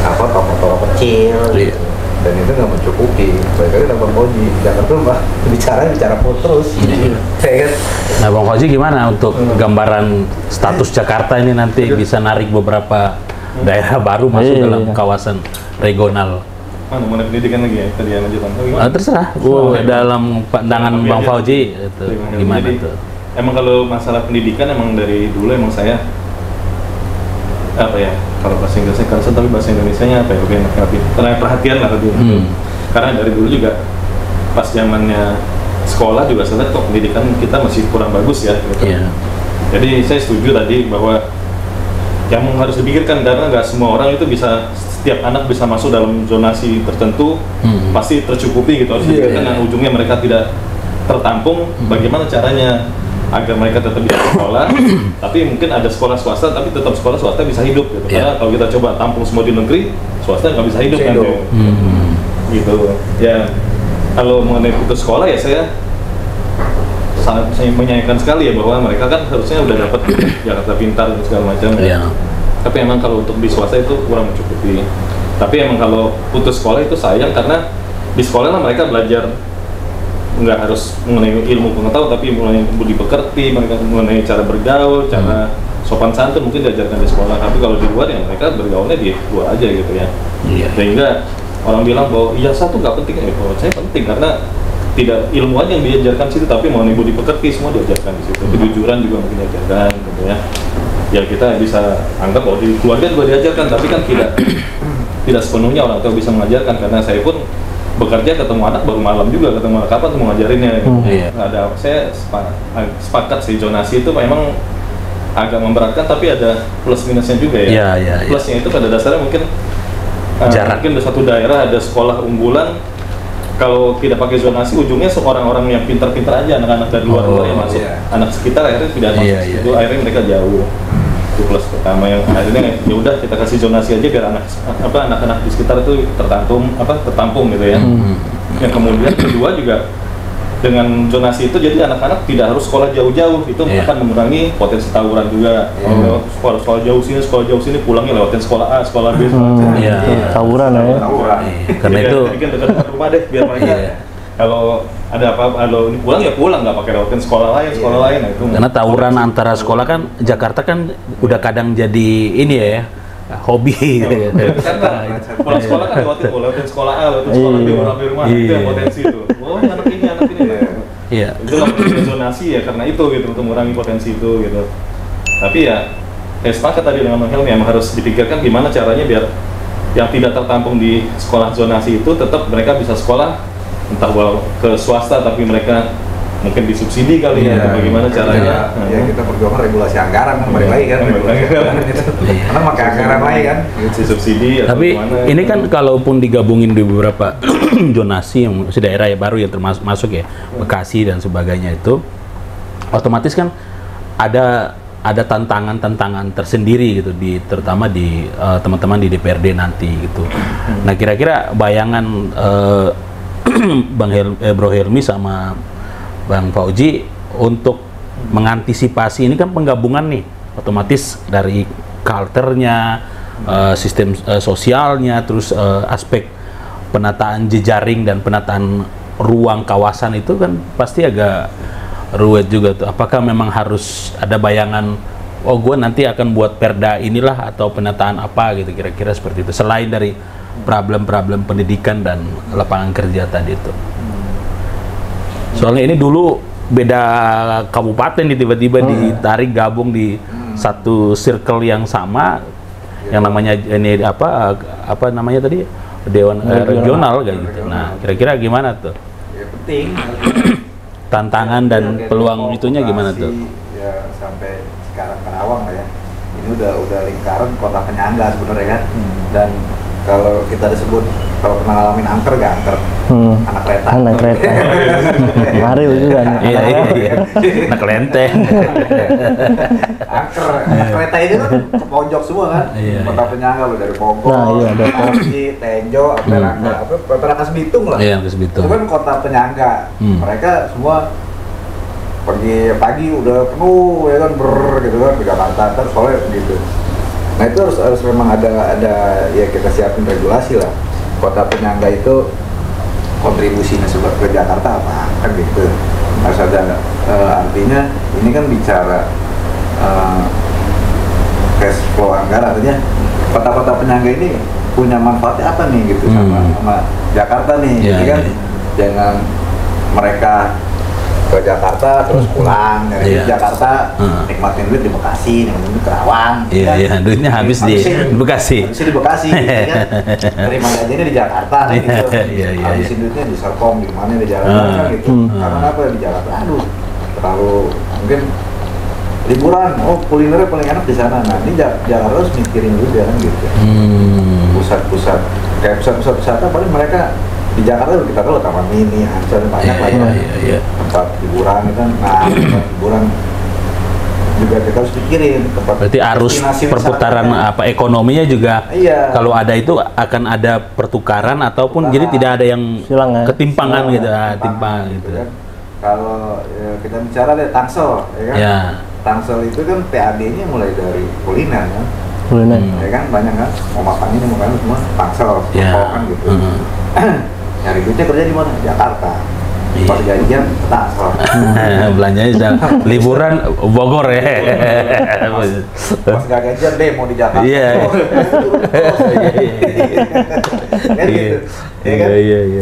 toko-toko kecil, dan itu nggak mencukupi. Baiknya Bang Koji, Jakarta mah bicara putus, ya kan. Nah Bang Fauzi gimana untuk gambaran status Jakarta ini nanti bisa narik beberapa daerah baru masuk dalam kawasan regional? Mana pendidikan lagi ya tadi yang lanjutan. Terserah. Dalam pandangan Bang Fauzi itu gimana Jadi, tuh? Emang kalau masalah pendidikan emang dari dulu emang saya kalau bahasa Inggrisnya concern tapi bahasa Indonesianya lebih enak perhatian lah lebih. Karena dari dulu juga pas zamannya sekolah juga saya lihat kok pendidikan kita masih kurang bagus ya gitu. Jadi saya setuju tadi bahwa yang harus dipikirkan karena nggak semua orang itu bisa, setiap anak bisa masuk dalam zonasi tertentu pasti tercukupi gitu, harus dipikirkan yang ujungnya mereka tidak tertampung, bagaimana caranya agar mereka tetap bisa sekolah tapi mungkin ada sekolah swasta tapi tetap sekolah swasta bisa hidup gitu. Karena kalau kita coba tampung semua di negeri, swasta nggak bisa hidup kan gitu ya. Kalau mengenai putus sekolah ya saya sangat menyayangkan sekali ya bahwa mereka kan harusnya udah dapat Jakarta Pintar dan segala macam ya. Tapi emang kalau untuk di swasta itu kurang mencukupi. Tapi emang kalau putus sekolah itu sayang karena di sekolah lah mereka belajar nggak harus mengenai ilmu pengetahuan tapi mengenai budi pekerti, mengenai cara bergaul, cara sopan santun mungkin diajarkan di sekolah. Tapi kalau di luar ya mereka bergaulnya di luar aja gitu ya. Sehingga orang bilang bahwa ijazah tuh nggak penting, ya menurut saya penting karena tidak ilmu aja yang diajarkan situ tapi mengenai budi pekerti semua diajarkan di situ. Kejujuran juga mungkin diajarkan gitu ya. Ya kita bisa anggap bahwa di keluarga juga diajarkan tapi kan tidak sepenuhnya orang tua bisa mengajarkan karena saya pun bekerja ketemu anak baru malam juga ketemu anak kapan tuh mau ngajarinnya gitu. Ada saya sepakat sih zonasi itu memang agak memberatkan tapi ada plus minusnya juga ya. Plusnya itu pada dasarnya mungkin mungkin di satu daerah ada sekolah unggulan, kalau tidak pakai zonasi ujungnya orang-orang yang pintar-pintar aja anak-anak dari luar yang masuk, anak sekitar akhirnya tidak masuk itu akhirnya mereka jauh. Itu plus pertama yang akhirnya ya udah kita kasih zonasi aja biar anak-anak di sekitar itu tertampung gitu ya. Yang kemudian kedua juga dengan zonasi itu jadi anak-anak tidak harus sekolah jauh-jauh, itu akan mengurangi potensi tawuran juga. Kalau lewat sekolah jauh sini pulangnya lewatin sekolah A, sekolah B, tawuran ya. Tawuran. Karena itu kan dekat rumah deh biar mereka kalau ada apa-apa, kalau ini pulang ya pulang, nggak pakai rutin sekolah lain, nah itu. Karena tawuran antara sekolah kan, Jakarta kan udah kadang jadi ini ya, hobi. Pulang sekolah kan lewatin sekolah A, lewatin sekolah B, di rumah, itu yang potensi itu. Oh, anak ini. Iya. Itu nggak zonasi ya, karena itu gitu, untuk mengurangi potensi itu gitu. Tapi ya, saya sepakat tadi dengan Bang Helmi, emang harus dipikirkan gimana caranya biar yang tidak tertampung di sekolah zonasi itu tetap mereka bisa sekolah, entah ke swasta tapi mereka mungkin disubsidi kali ya, atau bagaimana caranya. Ya kita perjuangkan regulasi anggaran kan, balik lagi kan, karena pakai anggaran lagi kan, subsidi. Tapi ini kan kalaupun digabungin di beberapa zonasi yang daerah ya baru yang termasuk ya Bekasi dan sebagainya itu, otomatis kan ada tantangan-tantangan tersendiri gitu, terutama di teman-teman di DPRD nanti gitu. Nah kira-kira bayangan Bro Helmi sama Bang Fauji untuk mengantisipasi ini kan penggabungan nih, otomatis dari culture-nya, sistem sosialnya, terus aspek penataan jejaring dan penataan ruang kawasan itu kan pasti agak ruwet juga tuh. Apakah memang harus ada bayangan, oh gue nanti akan buat perda inilah atau penataan apa gitu, kira-kira seperti itu, selain dari problem-problem pendidikan dan lapangan kerja tadi itu. Soalnya ini dulu beda kabupaten nih, tiba-tiba ditarik gabung di satu circle yang sama, yang namanya ini apa namanya tadi, Dewan Regional kayak gitu. Nah kira-kira gimana tuh? Ya penting. Tantangan dan peluang itunya gimana tuh? Ya sampai sekarang Karawang lah ya. Ini udah lingkaran kota penyangga sebenarnya kan. Dan kalau kita disebut, kalau pernah ngalamin angker gak angker? Anak kereta. Anak kereta. Mario juga. Iya. Anak lenteng. Angker, anak kereta itu kan ke pojok semua kan. Kota penyangga loh, dari Bogor, Bekasi, Tenjo, Kota Rangkas Bitung lah. Iya, Rangkas Bitung. Itu kan kota penyangga. Mereka semua pergi pagi udah penuh ya kan, gitu kan, ke Jakarta terus soalnya gitu. Nah itu harus memang ada ya, kita siapin regulasi lah. Kota penyangga itu kontribusinya ke Jakarta apa kan gitu. Harus ada artinya ini kan bicara cash flow anggaran, artinya kota-kota penyangga ini punya manfaatnya apa nih gitu sama Jakarta nih. Jadi kan jangan mereka ke Jakarta terus pulang dari Jakarta nikmatin duit di Bekasi, nikmatin duit di Karawang. Duitnya habis di Bekasi. Habisnya di Bekasi, kan? Terima gajinya di Jakarta, gitu. Habisin duitnya di Serpong, di mana di Jakarta kan gitu. Karena apa di Jakarta? Aduh, terlalu mungkin liburan, kulinernya paling enak di sana. Nah, ini Jakarta harus mikirin juga kan gitu. Pusat-pusat kayak pusat-pusat wisata paling mereka di Jakarta kita tahu Taman Mini, Ancol, banyak lah ya. Tempat hiburan itu kan. Nah, tempat hiburan juga kita harus pikirin. Berarti arus perputaran apa ekonominya juga kalau ada itu akan ada pertukaran ataupun jadi tidak ada yang ketimpangan gitu, timpang gitu. Kan. Kalau kita bicara deh Tangsel, ya kan? Tangsel itu kan PAD-nya mulai dari kuliner kan. Ya kan banyak kan, mau makan ini mau makan semua Tangsel, kan gitu. Nyari duitnya kerja di mana? Jakarta. Pas gajian Tangsel. Belanjanya sudah liburan Bogor ya. Pas gak gajian deh mau di Jakarta.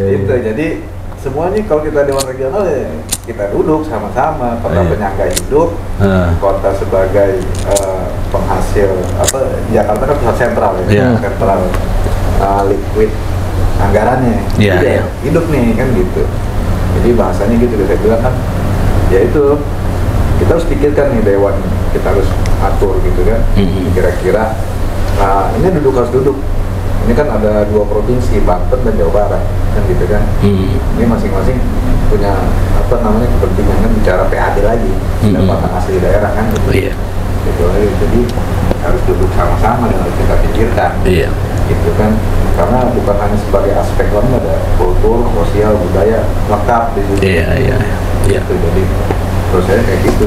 Gitu. Jadi semuanya kalau kita Dewan Regional ya kita duduk sama-sama, kota penyangga hidup, kota sebagai penghasil apa, Jakarta kan pusat sentral ya, sentral liquid anggarannya, hidup nih kan gitu. Jadi bahasanya gitu, saya bilang kan, ya itu kita harus pikirkan nih Dewan, kita harus atur gitu kan, kira-kira, nah ini harus duduk. Ini kan ada 2 provinsi, Banten dan Jawa Barat, kan gitu kan. Ini masing-masing punya apa namanya kepentingan kan, bicara PAD lagi, pendapatan asli daerah kan gitu. Gitu. Jadi harus duduk sama-sama dan harus kita pikirkan. Gitu kan. Karena bukan hanya sebagai aspek lain, ada kultur, sosial, budaya lengkap di situ. Gitu. Jadi terus saya kayak gitu.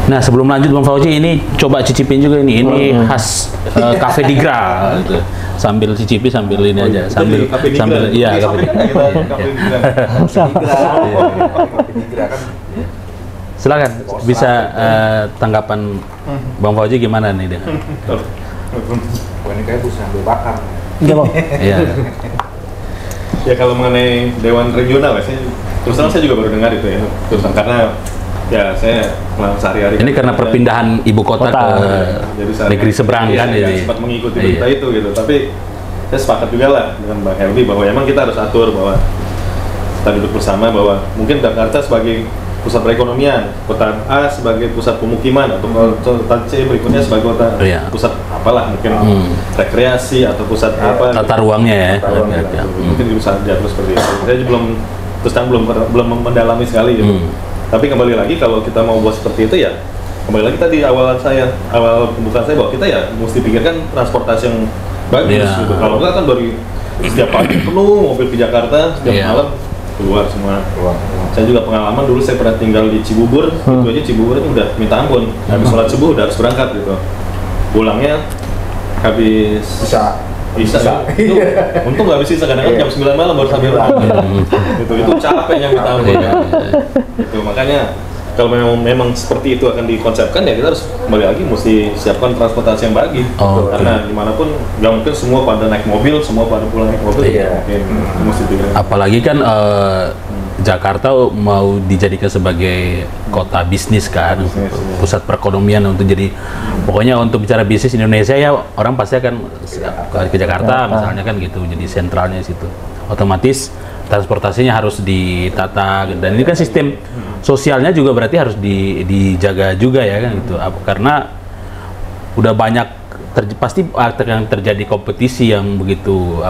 Nah sebelum lanjut Bang Fauji, ini coba cicipin juga ini khas Cafe di Gra gitu. sambil cicipi sambil ini aja, Itu sambil di Cafe Nigra. sambil iya Di Cafe samping Nigra. kita Cafe Nigra. Nigra kan Silakan bisa tanggapan Bang Fauzi gimana nih dengan wah ini kayak bus sambil bakar. Iya bang. iya. Ya kalau mengenai Dewan Regional ya, terus terang saya juga baru dengar itu ya, terus terang karena ya saya sehari-hari Ini karena perpindahan ibu kota ke jadi sehari-hari negeri seberang kan nggak ini. sempat mengikuti Iya. berita itu gitu, tapi saya sepakat juga lah dengan Bang Helmi bahwa emang kita harus atur bahwa kita duduk bersama bahwa mungkin Jakarta sebagai pusat perekonomian, kota A sebagai pusat pemukiman, atau kota C berikutnya sebagai kota Iya. pusat apalah mungkin rekreasi atau pusat apa Tata ruangnya ya. Tata ruang Ya, gitu. ya. Mungkin bisa diatur seperti itu. Saya belum terus terang belum mendalami sekali gitu. Tapi kembali lagi kalau kita mau buat seperti itu ya kembali lagi tadi awal pembukaan saya bahwa kita ya mesti pikirkan transportasi yang bagus Iya. gitu. Kalau enggak kan dari setiap pagi penuh mobil ke Jakarta, setiap Iya. malam keluar semua. Saya juga pengalaman dulu saya pernah tinggal di Cibubur, itu aja Cibubur itu udah minta ampun. Habis sholat subuh udah harus berangkat gitu. Pulangnya habis bisa. Itu, untung nggak habis sisa, kadang-kadang jam 9 malam baru sampai rumah. Itu capeknya minta ampun. Iya. Itu makanya kalau memang seperti itu akan dikonsepkan ya kita harus kembali lagi mesti siapkan transportasi yang baik. Oh, Karena dimanapun nggak mungkin semua pada naik mobil, semua pada pulang naik mobil. Iya. Mesti pikirin. Apalagi kan Jakarta mau dijadikan sebagai kota bisnis kan, Bisnis, pusat perekonomian untuk jadi pokoknya untuk bicara bisnis Indonesia ya orang pasti akan ke Jakarta misalnya kan gitu, jadi sentralnya situ. Otomatis transportasinya harus ditata dan ini kan sistem sosialnya juga berarti harus dijaga juga ya kan gitu. Karena udah banyak pasti akan terjadi kompetisi yang begitu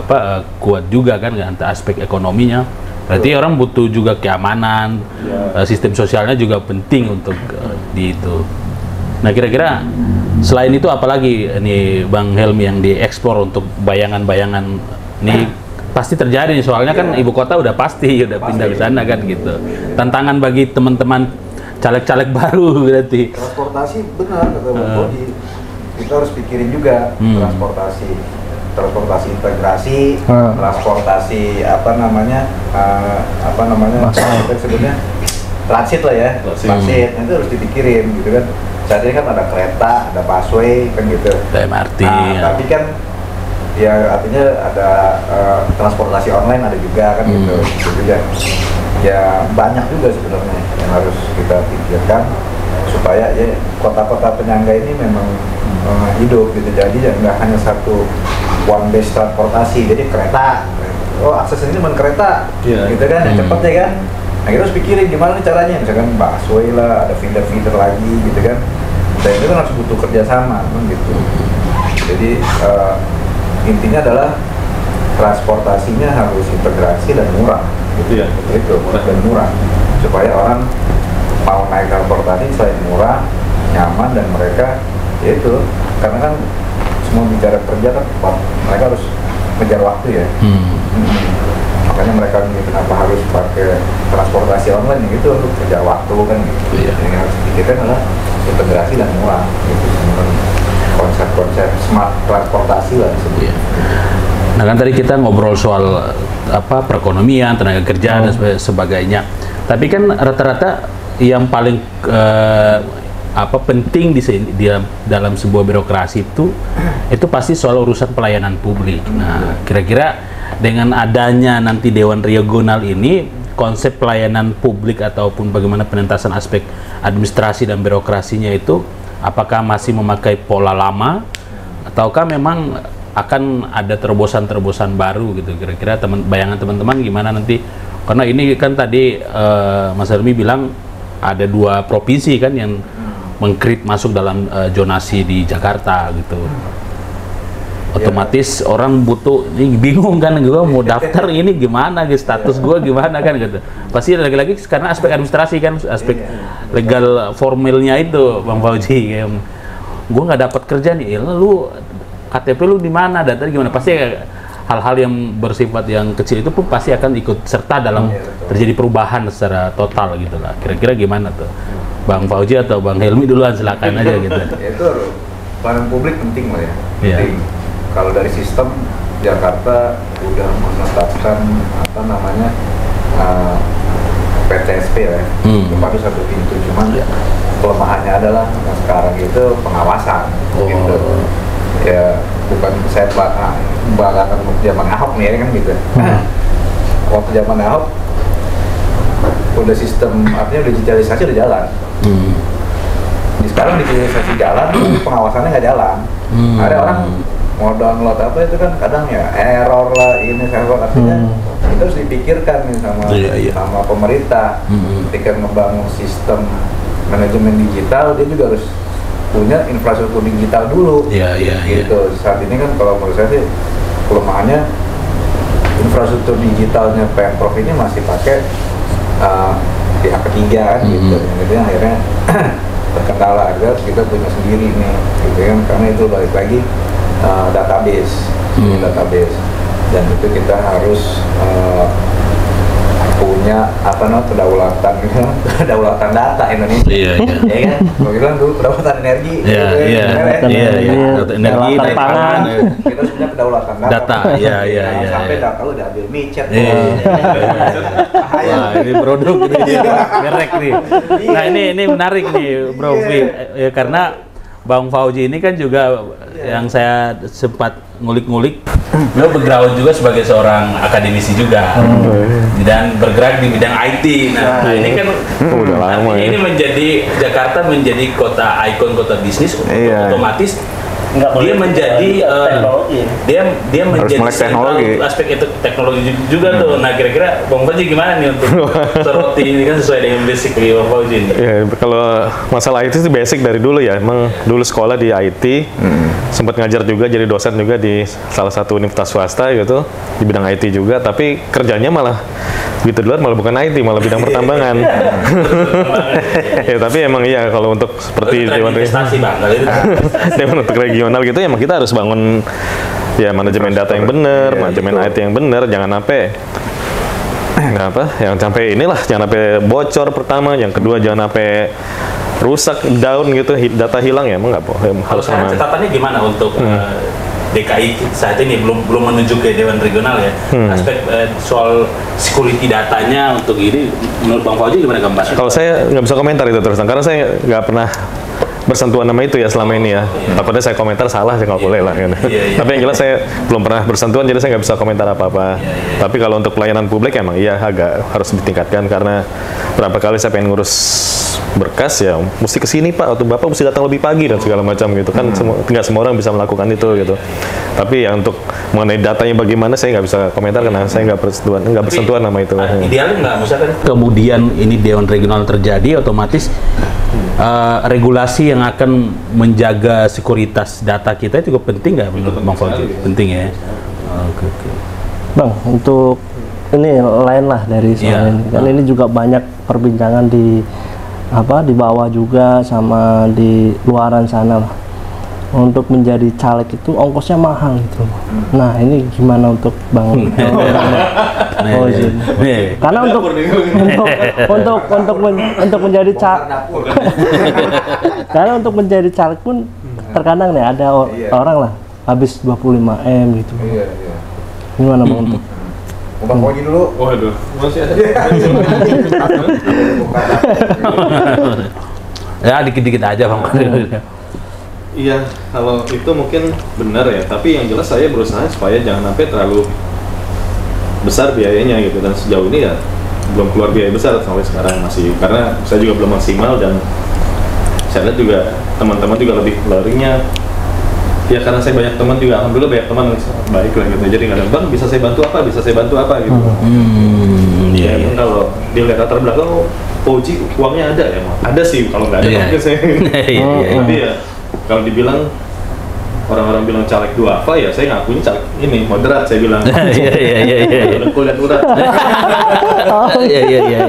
kuat juga kan antara aspek ekonominya. Berarti orang butuh juga keamanan, sistem sosialnya juga penting untuk di itu. Nah kira-kira selain itu apalagi nih Bang Helmi yang dieksplor untuk bayangan-bayangan ini pasti terjadi nih, soalnya kan ibu kota udah pasti pindah ke sana kan gitu. Tantangan bagi teman-teman caleg-caleg baru berarti. Transportasi benar kata Bang Bodi. Kita harus pikirin juga transportasi integrasi, transportasi apa namanya kita sebutnya transit lah ya, transit itu harus dipikirin gitu kan. Saat ini kan ada kereta, ada busway kan gitu, Ada MRT. tapi kan ya artinya ada transportasi online ada juga kan gitu. Jadi ya banyak juga sebenarnya yang harus kita pikirkan supaya ya kota-kota penyangga ini memang hidup gitu. Jadi ya nggak hanya satu one base transportasi, jadi kereta, akses ini cuma kereta, gitu kan, yang cepat ya kan. Nah kita harus pikirin gimana nih caranya, misalkan busway lah, ada feeder lagi gitu kan. Dan itu kan harus butuh kerjasama kan gitu. Jadi intinya adalah transportasinya harus integrasi dan murah, gitu ya, itu murah dan murah, supaya orang mau naik transportasi selain murah, nyaman dan mereka ya itu, karena kan semua bicara kerja kan mereka harus ngejar waktu ya. Makanya mereka kenapa harus pakai transportasi online gitu untuk kerja waktu kan gitu. Yang harus dipikirkan adalah integrasi dan murah gitu. Konsep-konsep smart transportasi lah disebutnya. Nah kan tadi kita ngobrol soal perekonomian, tenaga kerja dan sebagainya. Tapi kan rata-rata yang paling penting di dalam sebuah birokrasi itu pasti soal urusan pelayanan publik. Nah, kira-kira dengan adanya nanti Dewan Regional ini, konsep pelayanan publik ataupun bagaimana penentasan aspek administrasi dan birokrasinya itu, apakah masih memakai pola lama, ataukah memang akan ada terobosan-terobosan baru gitu? Kira-kira bayangan teman-teman gimana nanti? Karena ini kan tadi Mas Helmi bilang ada 2 provinsi kan yang mengkrit masuk dalam zonasi di Jakarta gitu. Otomatis orang butuh, ini bingung kan, gue mau daftar ini gimana, status gue gimana kan gitu. Pasti lagi-lagi karena aspek administrasi kan, aspek legal formalnya itu Bang Fauzi. Gue nggak dapat kerja nih, lu KTP lu di mana, data gimana? Pasti hal-hal yang bersifat yang kecil itu pun pasti akan ikut serta dalam terjadi perubahan secara total gitu lah. Kira-kira gimana tuh? Bang Fauzi atau Bang Helmi duluan, silakan aja gitu. Itu pelayanan publik penting lah ya. Penting. kalau dari sistem Jakarta udah menetapkan apa namanya PTSP ya, terpadu satu pintu, cuman kelemahannya adalah sekarang itu pengawasan gitu. Ya bukan saya banggakan zaman Ahok nih kan gitu. Waktu zaman Ahok udah sistem artinya udah digitalisasi udah jalan. Sekarang digitalisasi jalan, pengawasannya nggak jalan. Ada orang mau download apa itu kan kadang ya error lah ini server, artinya itu harus dipikirkan nih sama pemerintah ketika ngebangun sistem manajemen digital, dia juga harus punya infrastruktur digital dulu. Gitu. Saat ini kan kalau menurut saya sih kelemahannya infrastruktur digitalnya Pemprov ini masih pakai pihak ketiga kan gitu. Jadi akhirnya terkendala, agar kita punya sendiri nih gitu kan, karena itu balik lagi database, dan itu kita harus punya apa namanya kedaulatan data Indonesia. Ya kan, kalau kita dulu kedaulatan energi, energi dan pangan, kita harus punya kedaulatan data. Sampai data udah ambil micet. Wah, ini produk ini merek nih. Nah ini menarik nih Bro Vi, karena Bang Fauji ini kan juga yang saya sempat ngulik-ngulik, beliau background juga sebagai seorang akademisi juga dan bergerak di bidang IT. Nah, ini kan artinya ini menjadi Jakarta menjadi kota ikon kota bisnis, otomatis dia menjadi dia menjadi teknologi, aspek itu teknologi juga tuh. Nah kira-kira Bang Fauji gimana nih untuk soroti ini kan sesuai dengan basic Bang Fauji ini? Ya, kalau masalah IT itu basic dari dulu ya, emang dulu sekolah di IT, sempat ngajar juga jadi dosen juga di salah satu universitas swasta gitu di bidang IT juga, tapi kerjanya malah gitu duluan, malah bukan IT, malah bidang pertambangan. Ya tapi emang iya kalau untuk seperti Dewan untuk regional gitu, emang kita harus bangun ya manajemen data yang benar, manajemen IT yang benar, jangan sampai jangan sampai bocor pertama, yang kedua jangan sampai rusak down gitu, data hilang ya, emang nggak harus sama. Catatannya gimana untuk DKI saat ini belum menuju ke Dewan Regional ya, aspek soal security datanya untuk ini menurut Bang Fauji gimana gambarnya? Kalau saya nggak bisa komentar itu terus karena saya nggak pernah bersentuhan nama itu ya selama ini ya. Takutnya saya komentar salah, saya nggak boleh lah kan. Tapi yang jelas saya belum pernah bersentuhan, jadi saya nggak bisa komentar apa-apa. Tapi kalau untuk pelayanan publik emang iya agak harus ditingkatkan, karena berapa kali saya pengen ngurus berkas ya mesti kesini Pak, atau Bapak mesti datang lebih pagi dan segala macam gitu kan. Nggak semua orang bisa melakukan itu gitu. Tapi ya untuk mengenai datanya bagaimana saya nggak bisa komentar karena saya nggak bersentuhan nama itu. Idealnya nggak, misalkan kemudian ini Dewan Regional terjadi, otomatis regulasi yang akan menjaga sekuritas data kita itu juga penting nggak menurut Bang Fauji? Penting ya. Oke. Bang, untuk ini lain lah dari soal ini. Kan ini juga banyak perbincangan di bawah juga sama di luaran sana lah. Untuk menjadi caleg itu ongkosnya mahal gitu. Nah ini gimana untuk Bang Fauji? Karena untuk menjadi karena untuk menjadi caleg pun terkadang nih ada orang lah habis 25M gitu. Gimana Bang untuk? Bang Fauji dulu. Waduh, masih ada. Ya dikit-dikit aja Bang. Iya, kalau itu mungkin benar ya, tapi yang jelas saya berusaha supaya jangan sampai terlalu besar biayanya gitu, dan sejauh ini ya belum keluar biaya besar sampai sekarang masih, karena saya juga belum maksimal, dan saya lihat juga teman-teman juga lebih larinya ya, karena saya banyak teman juga, alhamdulillah banyak teman baik lah gitu, jadi nggak ada Bang bisa saya bantu apa gitu. Ya, kalau dilihat latar belakang Fauji uangnya ada ya, ada sih, kalau nggak ada mungkin saya tapi ya kalau dibilang orang-orang bilang caleg duafa ya, saya ngakunya caleg ini moderat, saya bilang. Iya. Kulihat urat. Iya.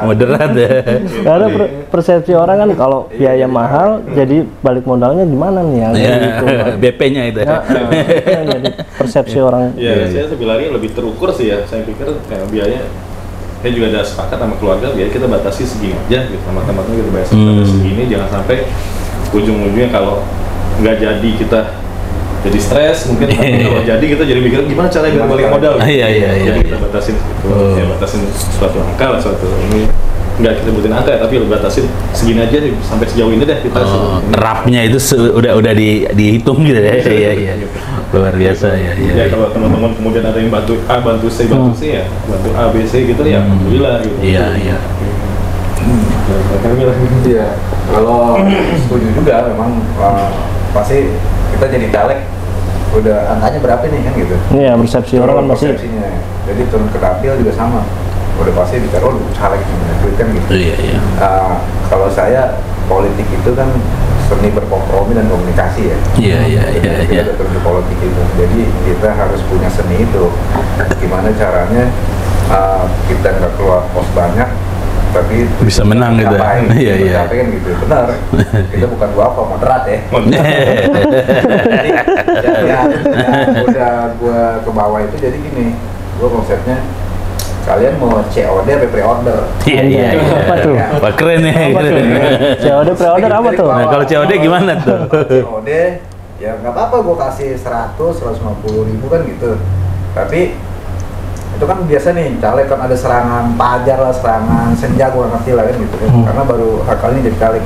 Moderat ya. Karena persepsi orang kan kalau biaya mahal, jadi balik modalnya gimana nih ya? Gitu. BP-nya itu. Jadi persepsi orang. Ya, saya sebenarnya lebih terukur sih ya. Saya pikir biaya. Saya juga ada sepakat sama keluarga, biaya kita batasi segini aja gitu, sama teman-teman kita bayar segini, jangan sampai ujung-ujungnya kalau nggak jadi kita jadi stres mungkin tapi kalau jadi kita jadi mikir gimana caranya biar balik modal gitu. Jadi kita batasin gitu. Ya batasin suatu angka lah, suatu ini nggak kita butuhin angka ya, tapi batasin segini aja nih, sampai sejauh ini deh kita. Rapnya itu udah dihitung gitu ya. Iya. Luar biasa ya. Ya kalau teman-teman kemudian ada yang bantu A, bantu C ya, bantu A, B, C gitu ya, alhamdulillah gitu. Iya. Iya, kalau setuju juga memang pasti kita jadi caleg udah angkanya berapa nih kan gitu. Iya, persepsi orang kan masih. Persepsinya. Jadi turun ke dapil juga sama. Udah pasti bicara caleg gitu kan gitu. Iya. Kalau saya politik itu kan seni berkompromi dan komunikasi ya. Iya. Kita turun ke politik itu. Jadi kita harus punya seni itu. Gimana caranya kita nggak keluar pos banyak, tapi bisa menang gitu. Iya. Tapi kan gitu, benar. Kita bukan apa moderat ya. Jadi yang udah gua ke bawah itu jadi gini, gua konsepnya kalian mau COD apa pre-order? Iya. Apa tuh? Wah, keren ya. COD pre-order apa tuh? Nah, kalau COD gimana tuh? COD ya nggak apa-apa, gua kasih 100-150 ribu kan gitu. Tapi itu kan biasa nih caleg kan ada serangan pajar lah, serangan senja, gua ngerti lah kan gitu kan. Karena baru kali ini jadi caleg.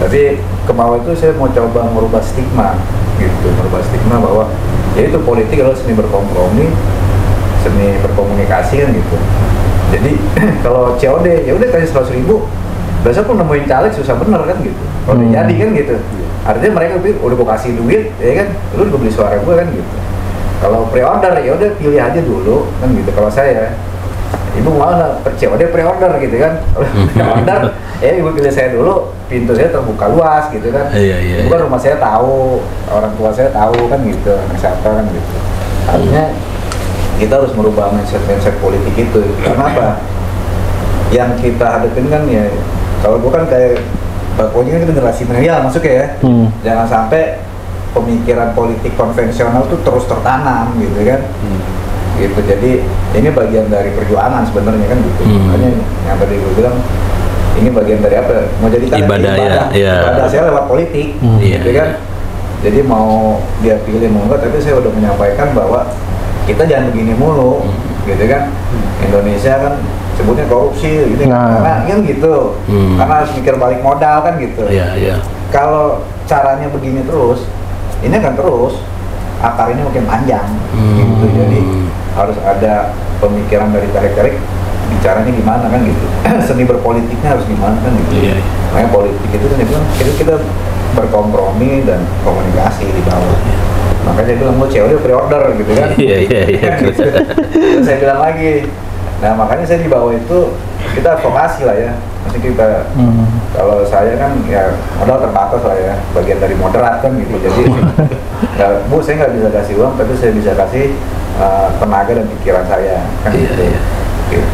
Tapi ke bawah itu saya mau coba merubah stigma gitu, merubah stigma bahwa ya itu politik adalah seni berkompromi, seni berkomunikasi kan gitu. Jadi kalau COD ya udah kasih 100 ribu, besok pun nemuin caleg susah bener kan gitu. Kalau udah jadi kan gitu. Artinya mereka udah gua kasih duit, ya kan, lu udah beli suara gua kan gitu. Kalau pre-order ya udah pilih aja dulu kan gitu. Kalau saya, ibu mana COD pre-order gitu kan. Kalau pre-order, ibu pilih saya dulu, pintu saya terbuka luas gitu kan. Iya. Bukan rumah saya tahu, orang tua saya tahu kan gitu, siapa kan gitu. Artinya kita harus merubah mindset politik itu. Karena apa? Yang kita hadapin kan ya, kalau bukan kayak pokoknya kan generasi milenial masuk ya. Jangan sampai pemikiran politik konvensional tuh terus tertanam gitu kan. Gitu. Jadi ini bagian dari perjuangan sebenarnya kan gitu. Makanya yang tadi gue bilang ini bagian dari apa? Mau jadikan ibadah saya lewat politik gitu kan. Jadi mau dia pilih mau enggak, tapi saya udah menyampaikan bahwa kita jangan begini mulu gitu kan. Indonesia kan sebutnya korupsi gitu. Karena kan gitu. Karena harus mikir balik modal kan gitu. Iya. Kalau caranya begini terus, ini akan terus akar ini makin panjang gitu. Jadi harus ada pemikiran dari tarik-tarik bicaranya gimana kan gitu. Seni berpolitiknya harus gimana kan gitu. Makanya politik itu kan dia bilang kita berkompromi dan komunikasi di bawah. Makanya dia bilang mau COD pre-order gitu kan. Iya. Terus saya bilang lagi, nah makanya saya di bawah itu kita advokasi lah ya. Mesti kita kalau saya kan ya modal terbatas lah ya, bagian dari moderat kan gitu. Jadi ya, Bu saya nggak bisa kasih uang, tapi saya bisa kasih tenaga dan pikiran saya kan gitu.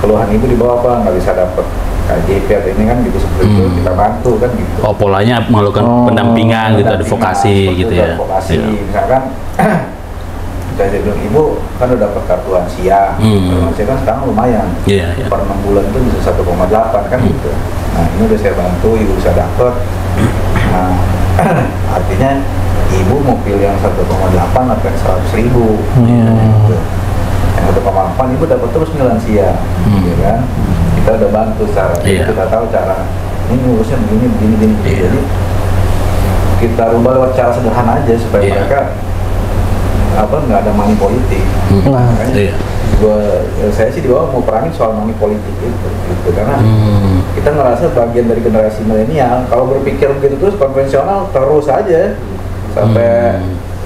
Keluhan ibu di bawah apa nggak bisa dapet KJP atau ini kan gitu, seperti itu kita bantu kan gitu. Oh, polanya melakukan pendampingan gitu, advokasi gitu ya. Advokasi misalkan saya bilang ibu kan udah dapat kartu lansia, lansia kan sekarang lumayan, per 6 bulan itu bisa 1,8 kan gitu. Nah ini udah saya bantu, ibu bisa dapat. Nah artinya ibu mau pilih yang 1,8 atau yang 100 ribu gitu. Yang 1,8 ibu dapat terus nih lansia, ya kan? Kita udah bantu cara, kita tahu cara ini ngurusnya begini. Jadi kita rubah lewat cara sederhana aja supaya mereka nggak ada money politik. Saya sih di bawah mau perangin soal money politik itu gitu. Karena kita ngerasa bagian dari generasi milenial kalau berpikir begitu terus konvensional terus aja sampai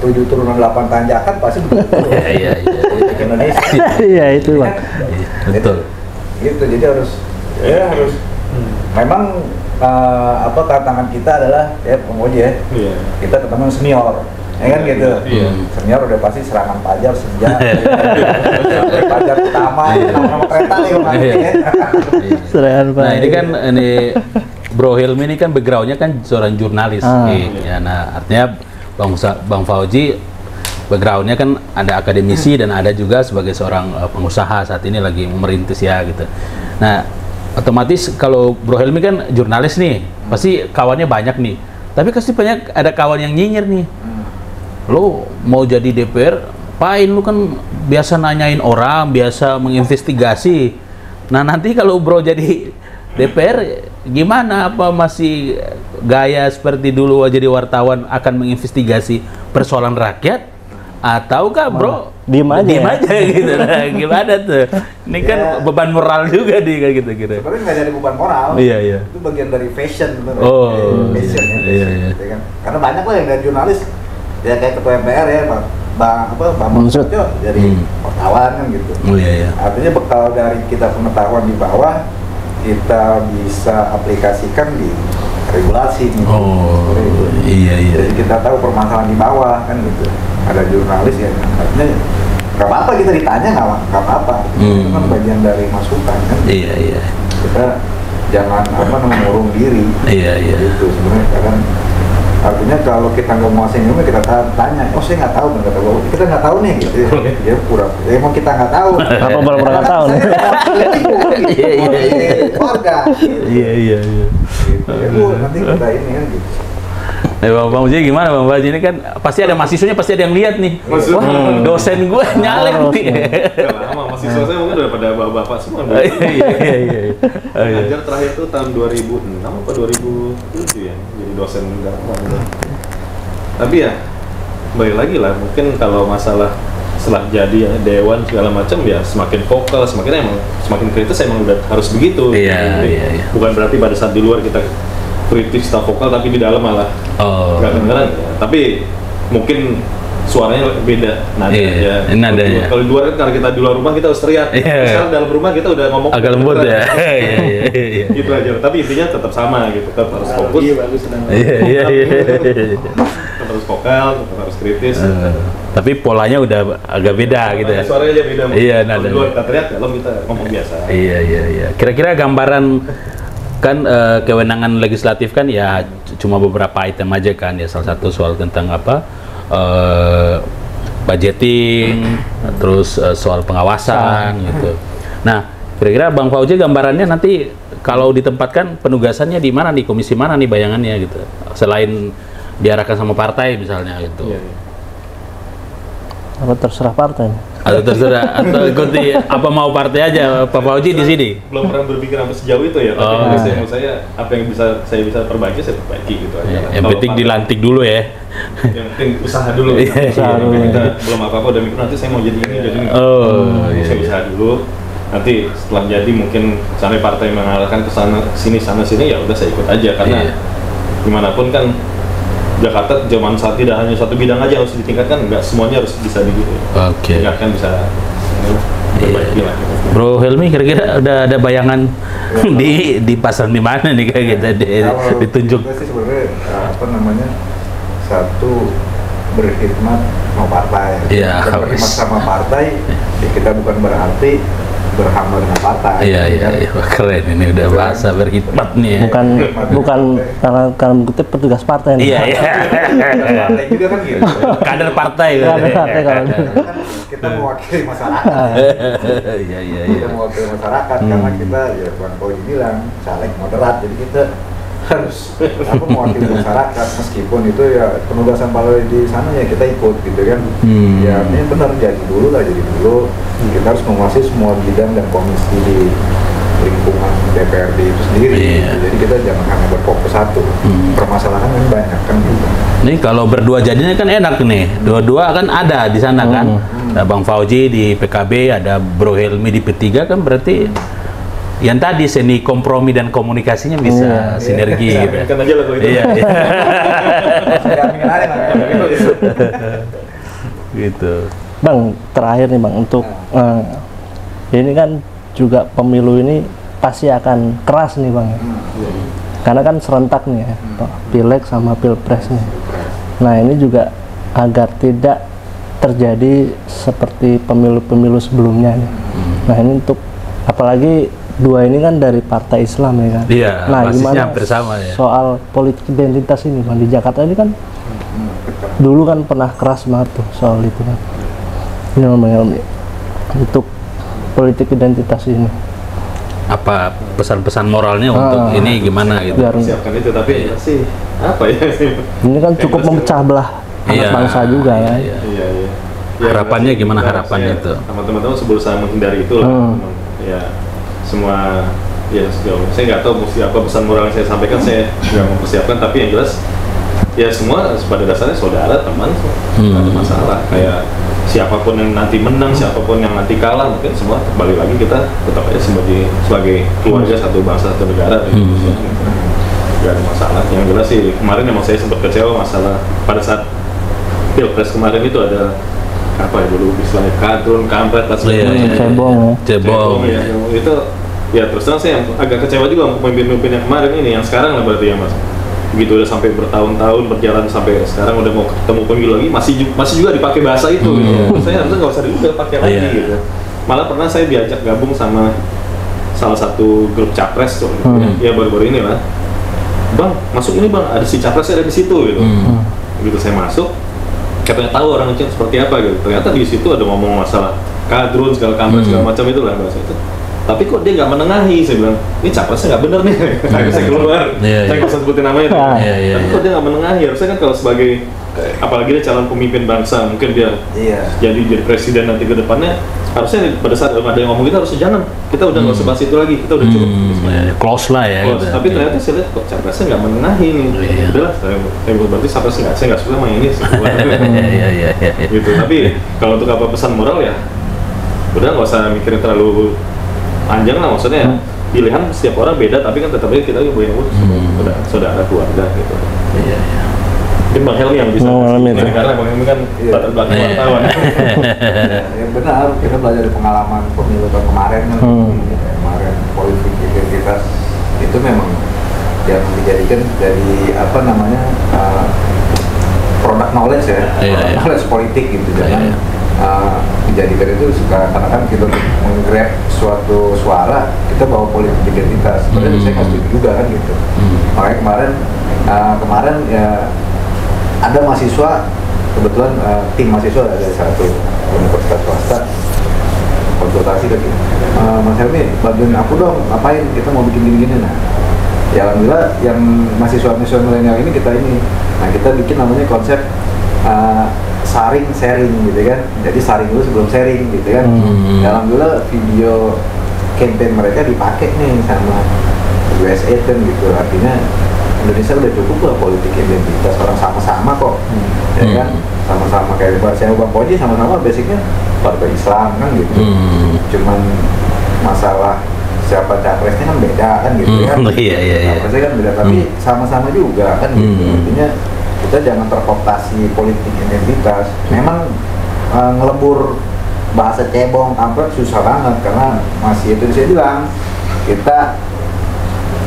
7 turunan 8 tanjakan pasti begitu. Iya. Indonesia. Iya itu Bang. Betul. Gitu, jadi harus memang tantangan kita adalah ya penguji ya. Kita ketemu senior. Ya kan gitu. Senior udah pasti serangan pajar senja. Pajar utama, nama kereta nih Serangan pajar. Nah, ini kan Bro Hilmi ini kan backgroundnya kan seorang jurnalis. Ya, nah artinya Bang Fauji backgroundnya kan ada akademisi dan ada juga sebagai seorang pengusaha saat ini lagi merintis ya gitu. Nah otomatis kalau Bro Hilmi kan jurnalis nih, pasti kawannya banyak nih. Tapi pasti banyak ada kawan yang nyinyir nih. Lo mau jadi DPR, pain lu kan biasa nanyain orang, biasa menginvestigasi. Nah nanti kalau bro jadi DPR gimana? Apa masih gaya seperti dulu jadi wartawan akan menginvestigasi persoalan rakyat? Ataukah bro diem aja gitu? Nah, gimana tuh? Ini kan beban moral juga nih kayak gitu kira. Sebenarnya nggak jadi beban moral. Iya. Itu bagian dari fashion bener. Oh. Fashion ya. Iya. Kan? Karena banyak lah yang dari jurnalis ya kayak ketua MPR ya, Bang Mansur jadi wartawan kan gitu. Oh iya. Artinya bekal dari kita pengetahuan di bawah kita bisa aplikasikan di regulasi gitu. Oh iya. Jadi kita tahu permasalahan di bawah kan gitu. Ada jurnalis yang artinya nggak apa-apa kita ditanya nggak apa-apa. Itu kan bagian dari masukan kan. Iya. Kita jangan mengurung diri. Iya. Itu sebenarnya kan. Artinya kalau kita nggak menguasai ilmu kita tanya, oh saya nggak tahu, kita nggak tahu nih gitu. Ya pura, emang kita nggak tahu. Apa pura-pura nggak tahu nih? Warga. Iya. Gitu. Nanti kita ini kan gitu. Bang Uji gimana Bang Uji? Ini kan pasti ada mahasiswanya, pasti ada yang lihat nih. Wah, dosen gue nyalek nih. Lama mahasiswa saya mungkin udah pada bapak-bapak semua. Iya. Ngajar terakhir itu tahun 2006 apa 2007 ya, jadi dosen negara. Tapi ya balik lagi lah, mungkin kalau masalah setelah jadi dewan segala macam ya semakin vokal, semakin kritis emang udah harus begitu. Iya. Bukan berarti pada saat di luar kita kritis tak vokal tapi di dalam malah nggak kedengeran ya. Tapi mungkin suaranya beda nadanya. Nadanya. Kalau di luar kan, kalau kita di luar rumah kita harus teriak. Sekarang dalam rumah kita udah ngomong agak lembut ya. Iya. Gitu aja. Tapi intinya tetap sama gitu. Tetap harus fokus. Iya. Tetap harus vokal, tetap harus kritis. Tapi polanya udah agak beda gitu ya. Suaranya aja beda. Iya, nadanya. Kalau di luar kita teriak, dalam kita ngomong biasa. Iya. Kira-kira gambaran kan kewenangan legislatif kan ya cuma beberapa item aja kan ya, salah satu soal tentang budgeting, terus soal pengawasan gitu. Nah, kira-kira Bang Fauzi gambarannya nanti kalau ditempatkan penugasannya di mana nih, komisi mana nih bayangannya gitu, selain diarahkan sama partai misalnya gitu. Iya. Apa terserah partai? Atau terserah, atau ikuti apa mau partai aja Pak Fauzi di sini. Belum pernah berpikir sampai sejauh itu ya, tapi menurut saya apa yang saya bisa perbaiki saya perbaiki gitu aja. Yang penting dilantik dulu ya. Yang penting usaha dulu. Usaha dulu. Kita belum apa-apa udah mikir nanti saya mau jadi ini jadi ini. Saya usaha dulu. Nanti setelah jadi mungkin sampai partai mengarahkan ke sana sini ya udah saya ikut aja karena gimana pun kan Jakarta zaman saat tidak hanya satu bidang aja harus ditingkatkan, nggak semuanya harus bisa ditingkatkan, bisa diperbaiki lah. Bro Helmi kira-kira udah ada bayangan dipasang di mana nih kayak gitu ditunjuk? Itu sih sebenarnya satu berkhidmat sama partai. Iya. Berkhidmat sama partai, ya kita bukan berarti berhamba dengan partai. Iya. Keren ini udah bahasa berkhidmat nih. Ya. Bukan karena mengutip petugas partai. Iya. Partai juga kan gitu. Kader partai. Kader partai kalau kita mewakili masyarakat. Iya. Kita mewakili masyarakat karena kita ya Bang Fauzi bilang caleg moderat, jadi kita harus mewakili masyarakat meskipun itu ya penugasan partai di sana ya kita ikut gitu kan. Ya ini benar jadi dulu kita harus menguasai semua bidang dan komisi di lingkungan DPRD itu sendiri. Jadi kita jangan hanya berfokus satu. Permasalahan kan banyak kan gitu. Ini kalau berdua jadinya kan enak nih. Dua-dua kan ada di sana kan. Ada Bang Fauzi di PKB, ada Bro Helmi di P3 kan berarti yang tadi seni kompromi dan komunikasinya bisa sinergi gitu. Kan aja lagu itu. Iya. Gitu. Bang, terakhir nih Bang untuk ini kan juga pemilu ini pasti akan keras nih Bang. Karena kan serentak nih ya, Pileg sama Pilpres nih. Nah, ini juga agar tidak terjadi seperti pemilu-pemilu sebelumnya nih. Nah, ini untuk apalagi dua ini kan dari partai Islam ya kan. Iya, nah, gimana bersama ya. Soal politik identitas ini Bang, di Jakarta ini kan dulu kan pernah keras banget tuh soal itu kan. Ini namanya untuk politik identitas ini. Apa pesan-pesan moralnya untuk ini gimana gitu? Siapkan itu tapi sih apa ya? Ini kan cukup memecah belah anak bangsa juga ya. Iya. Ya, harapannya gimana saya harapannya itu? Sama teman-teman berusaha menghindari itu lah. Ya semua ya saya nggak tahu mesti apa pesan moral yang saya sampaikan, saya nggak mempersiapkan, tapi yang jelas ya semua pada dasarnya saudara, teman, nggak ada masalah. Kayak siapapun yang nanti menang, siapapun yang nanti kalah, mungkin semua kembali lagi kita tetap aja sebagai keluarga satu bangsa satu negara. Nggak ada masalah. Yang jelas sih kemarin emang saya sempat kecewa masalah pada saat Pilpres kemarin itu ada apa ya dulu istilahnya kadrun, kampret, cebong ya. Itu ya terus terang saya agak kecewa juga untuk pemimpin-pemimpin yang kemarin ini, yang sekarang lah berarti ya Mas. Begitu udah sampai bertahun-tahun berjalan sampai sekarang udah mau ketemu pemilu lagi masih juga dipakai bahasa itu gitu. Saya harusnya nggak usah juga pakai lagi gitu. Malah pernah saya diajak gabung sama salah satu grup capres tuh, ya baru-baru ini lah. Bang, masuk ini bang, ada si capresnya ada di situ gitu. Begitu saya masuk, katanya tahu orang Aceh seperti apa gitu. Ternyata di situ ada ngomong masalah kadrun segala kampret segala macam itu lah bahasa itu. Tapi kok dia nggak menengahi, saya bilang ini capresnya nggak bener nih. Saya keluar, saya nggak usah sebutin namanya. Tapi kok dia nggak menengahi, harusnya kan kalau sebagai apalagi dia calon pemimpin bangsa, mungkin dia jadi presiden nanti ke depannya, harusnya pada saat ada yang ngomong kita harusnya jangan, kita udah nggak usah bahas itu lagi, kita udah cukup. Close lah ya. Close. Tapi ternyata saya lihat kok capresnya nggak menengahi nih. Udahlah, saya berarti capresnya saya nggak suka sama ini. Gitu. Tapi kalau untuk apa pesan moral ya, udah nggak usah mikirin terlalu panjang lah, maksudnya pilihan setiap orang beda, tapi kan tetap aja kita punya udah saudara keluarga gitu. Mungkin Bang Helmi yang bisa karena Bang Helmi kan latar belakang wartawan. Ya benar, kita belajar dari pengalaman pemilu tahun kemarin kan. Kemarin politik identitas itu memang yang dijadikan dari apa namanya produk knowledge ya, knowledge politik gitu. Jangan dijadikan itu suka, karena kan kita meng-grab suatu suara, kita bawa politik identitas. Sebenarnya saya nggak setuju juga kan gitu. Makanya kemarin ya ada mahasiswa, kebetulan tim mahasiswa dari satu universitas swasta konsultasi ke kita, Mas Helmi bantuin aku dong, ngapain, kita mau bikin gini-gini. Nah ya alhamdulillah yang mahasiswa milenial ini kita bikin namanya konsep saring sharing gitu kan, jadi saring dulu sebelum sharing gitu kan. Alhamdulillah video campaign mereka dipakai nih sama USA kan gitu, artinya Indonesia udah cukup lah politik identitas, orang sama-sama kok, ya kan, sama-sama kayak saya Bang Koji sama-sama basicnya partai Islam kan gitu, cuman masalah siapa capresnya kan beda kan gitu kan, capresnya kan beda, tapi sama-sama juga kan gitu, artinya kita jangan terkooptasi politik identitas. Memang ngelebur bahasa cebong, kampret susah banget karena masih itu saya bilang kita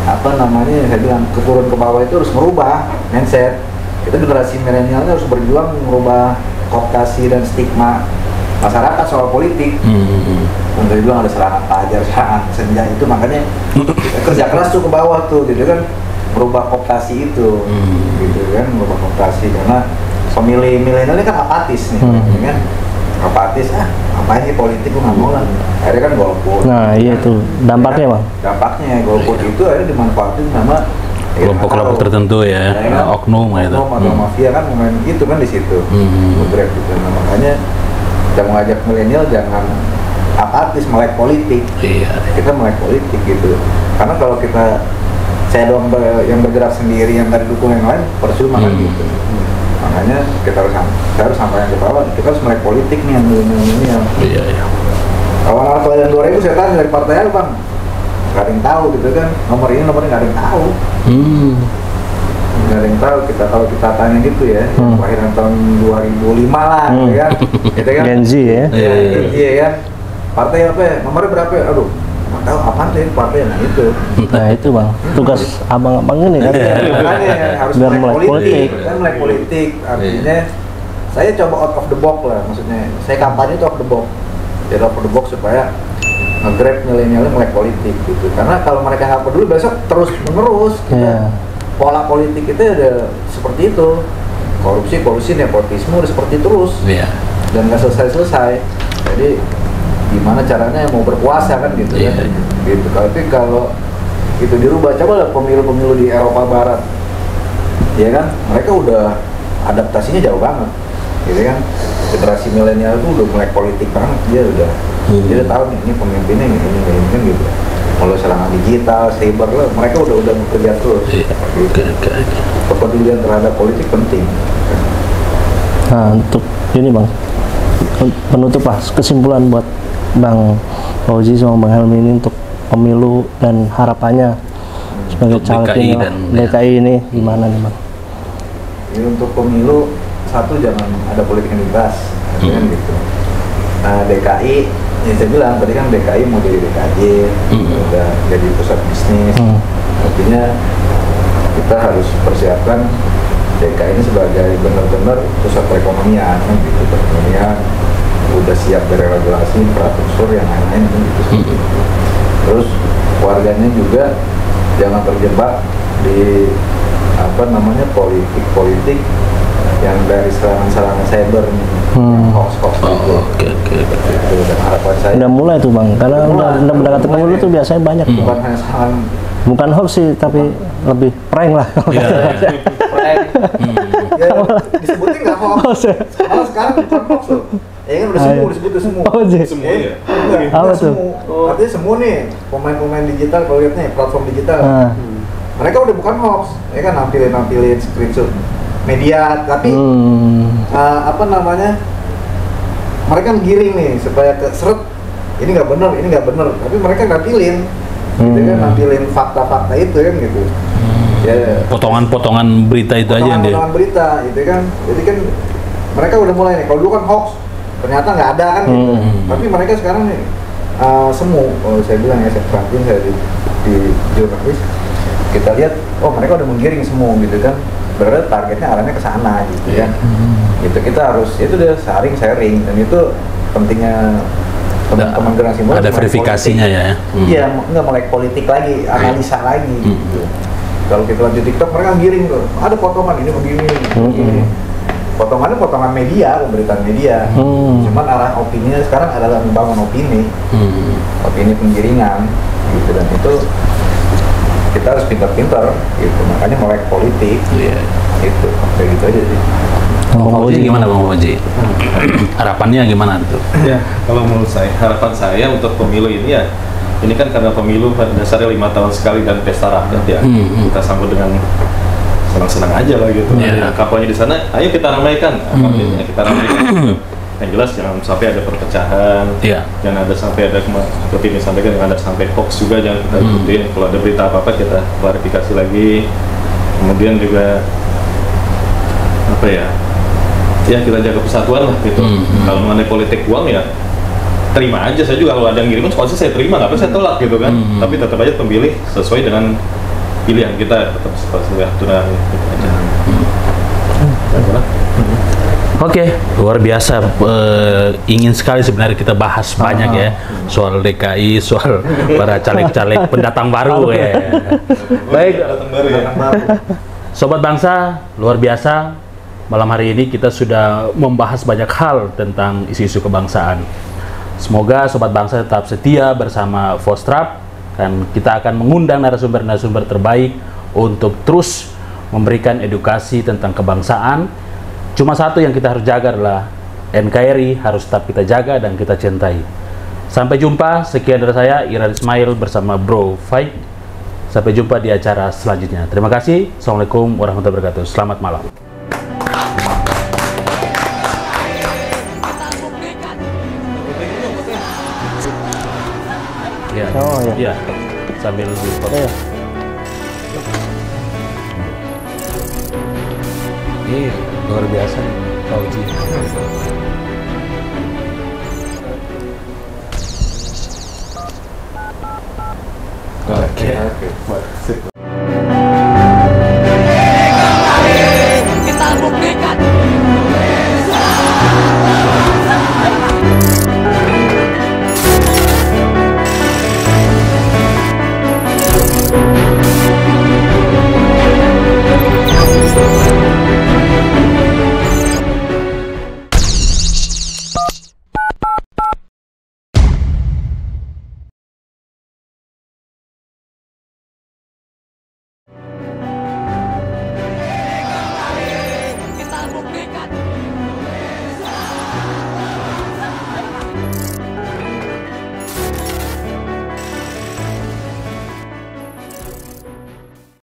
apa namanya, saya bilang keturun ke bawah itu harus merubah mindset. Kita generasi milenialnya harus berjuang merubah kooptasi dan stigma masyarakat soal politik. Untuk bilang ada serangan fajar, serangan senja itu, makanya kerja keras tuh ke bawah tuh gitu kan, merubah kooptasi itu, gitu kan, merubah kooptasi karena pemilih milenialnya kan apatis nih, kan apatis, apa sih politik gue nggak mau lah, akhirnya kan golput. Nah iya itu dampaknya Bang. Dampaknya golput itu akhirnya dimanfaatin sama kelompok-kelompok tertentu ya, oknum gitu. Oknum atau mafia kan main itu kan di situ, bergerak gitu. Nah, makanya kita mengajak milenial jangan apatis melek politik. Kita melek politik gitu, karena kalau saya doang yang bergerak sendiri yang nggak didukung yang lain percuma kan gitu. Makanya saya harus sampaikan ke bawah, kita harus melek politik nih yang milenial. Awal-awal kalian 2000 saya tanya dari partai apa Bang? Gak ada yang tahu gitu kan, nomornya gak ada yang tahu. Gak ada yang tahu, kalau kita tanya gitu ya, kelahiran tahun 2005 lah, ya kan? Gitu kan? Gen Z ya? Gen Z ya kan? Partai apa ya? Nomornya berapa ya? Aduh, nggak tahu apaan sih partai, nah itu. Nah itu Bang, tugas abang-abang ini kan. Makanya harus melek politik. Kan melek politik, artinya saya coba out of the box lah, maksudnya saya kampanye itu out of the box. Jadi out of the box supaya nge-grab milenialnya melek politik gitu. Karena kalau mereka nggak peduli besok terus menerus pola politik itu udah seperti itu. Korupsi, nepotisme udah seperti terus. Dan nggak selesai-selesai. Jadi gimana caranya mau berkuasa kan gitu kan. Gitu. Tapi kalau itu dirubah, coba lah pemilu-pemilu di Eropa Barat. Ya kan? Mereka udah adaptasinya jauh banget, gitu kan. Generasi milenial itu udah mulai politik banget, dia udah tahu nih ini pemimpinnya ini kan gitu. Kalau serangan digital, cyber lah, mereka udah bekerja terus. Kepedulian terhadap politik penting. Nah, untuk ini Bang, penutup lah, kesimpulan buat Bang Fauzi sama Bang Helmi ini untuk pemilu dan harapannya sebagai caleg DKI ini gimana nih Bang? Ini untuk pemilu, satu jangan ada politik identitas, kan gitu. Nah, DKI, yang saya bilang tadi kan DKI mau jadi DKJ, udah jadi pusat bisnis, artinya kita harus persiapkan DKI ini sebagai benar-benar pusat perekonomian, kan gitu, perekonomian udah siap dari regulasi, infrastruktur yang lain-lain gitu. Terus warganya juga jangan terjebak di politik yang dari serangan-serangan cyber, hoax gitu. Oke. Dan harapan saya Udah mulai tuh Bang, karena udah mendekati pemilu tuh biasanya banyak tuh. bukan hanya serangan, Bukan hoax sih, tapi lebih prank lah. prank. Ya, disebutin nggak hoax. Malah sekarang bukan hoax loh. Ya kan udah disebut semua. Oh, jadi. Semua ya. Apa tuh? Artinya semua nih pemain-pemain digital, kalau lihat nih platform digital, mereka udah bukan hoax, ya kan nampilin screenshot media, tapi mereka giring nih supaya keseret ini nggak benar, tapi mereka nampilin, gitu kan, nampilin fakta-fakta itu kan gitu. Ya, Potongan-potongan berita itu aja dia. potongan berita, gitu kan. Jadi kan mereka udah mulai nih. Kalau dulu kan hoax, ternyata nggak ada kan gitu. Tapi mereka sekarang nih semu. Kalau saya bilang ya, saya perhatiin saya di jurnalis, kita lihat, oh mereka udah menggiring semua gitu kan. Berarti targetnya arahnya ke sana gitu kan. Gitu kita harus itu udah sharing dan itu pentingnya teman-teman generasi muda. Ada verifikasinya ya. Iya, nggak melek politik lagi, analisa lagi gitu. Kalau kita lihat di TikTok mereka giring tuh, ada potongan ini begini. Potongannya potongan media, pemberitaan media. Cuman arah opininya sekarang adalah membangun opini penggiringan gitu, dan itu kita harus pintar-pintar gitu, makanya melek politik. Itu kayak gitu aja sih. Bang Fauzi gimana Bang Fauzi? Harapannya gimana tuh? Ya, kalau menurut saya, harapan saya untuk pemilu ini ya, ini kan karena pemilu pada dasarnya 5 tahun sekali dan pesta rakyat ya, kita sambut dengan senang-senang aja lah gitu. Kampanye di sana, ayo kita ramaikan, kampanyenya kita ramaikan. Yang jelas jangan sampai ada perpecahan, jangan ada sampai ada seperti ini sampaikan, jangan ada sampai hoax juga, jangan kita ikutin. Kalau ada berita apa-apa kita klarifikasi lagi. Kemudian juga apa ya kita jaga persatuan lah gitu. Kalau mengenai politik uang ya terima aja, saya juga kalau ada yang ngirimin pasti saya terima, nggak pasti saya tolak gitu kan. Tapi tetap aja pemilih sesuai dengan pilihan kita, tetap sesuai aturan gitu aja. Oke, luar biasa. Ingin sekali sebenarnya kita bahas banyak ya soal DKI, soal para caleg-caleg pendatang baru ya. Baik, Sobat Bangsa, luar biasa. Malam hari ini kita sudah membahas banyak hal tentang isu-isu kebangsaan. Semoga Sobat Bangsa tetap setia bersama Fostrap, dan kita akan mengundang narasumber-narasumber terbaik untuk terus memberikan edukasi tentang kebangsaan. Cuma satu yang kita harus jaga adalah NKRI harus tetap kita jaga dan kita cintai. Sampai jumpa, sekian dari saya Iran Ismail bersama Bro Fight. Sampai jumpa di acara selanjutnya. Terima kasih. Assalamualaikum warahmatullahi wabarakatuh. Selamat malam. Ya, sambil foto. Ini luar biasa nih, Fauzi. Oke.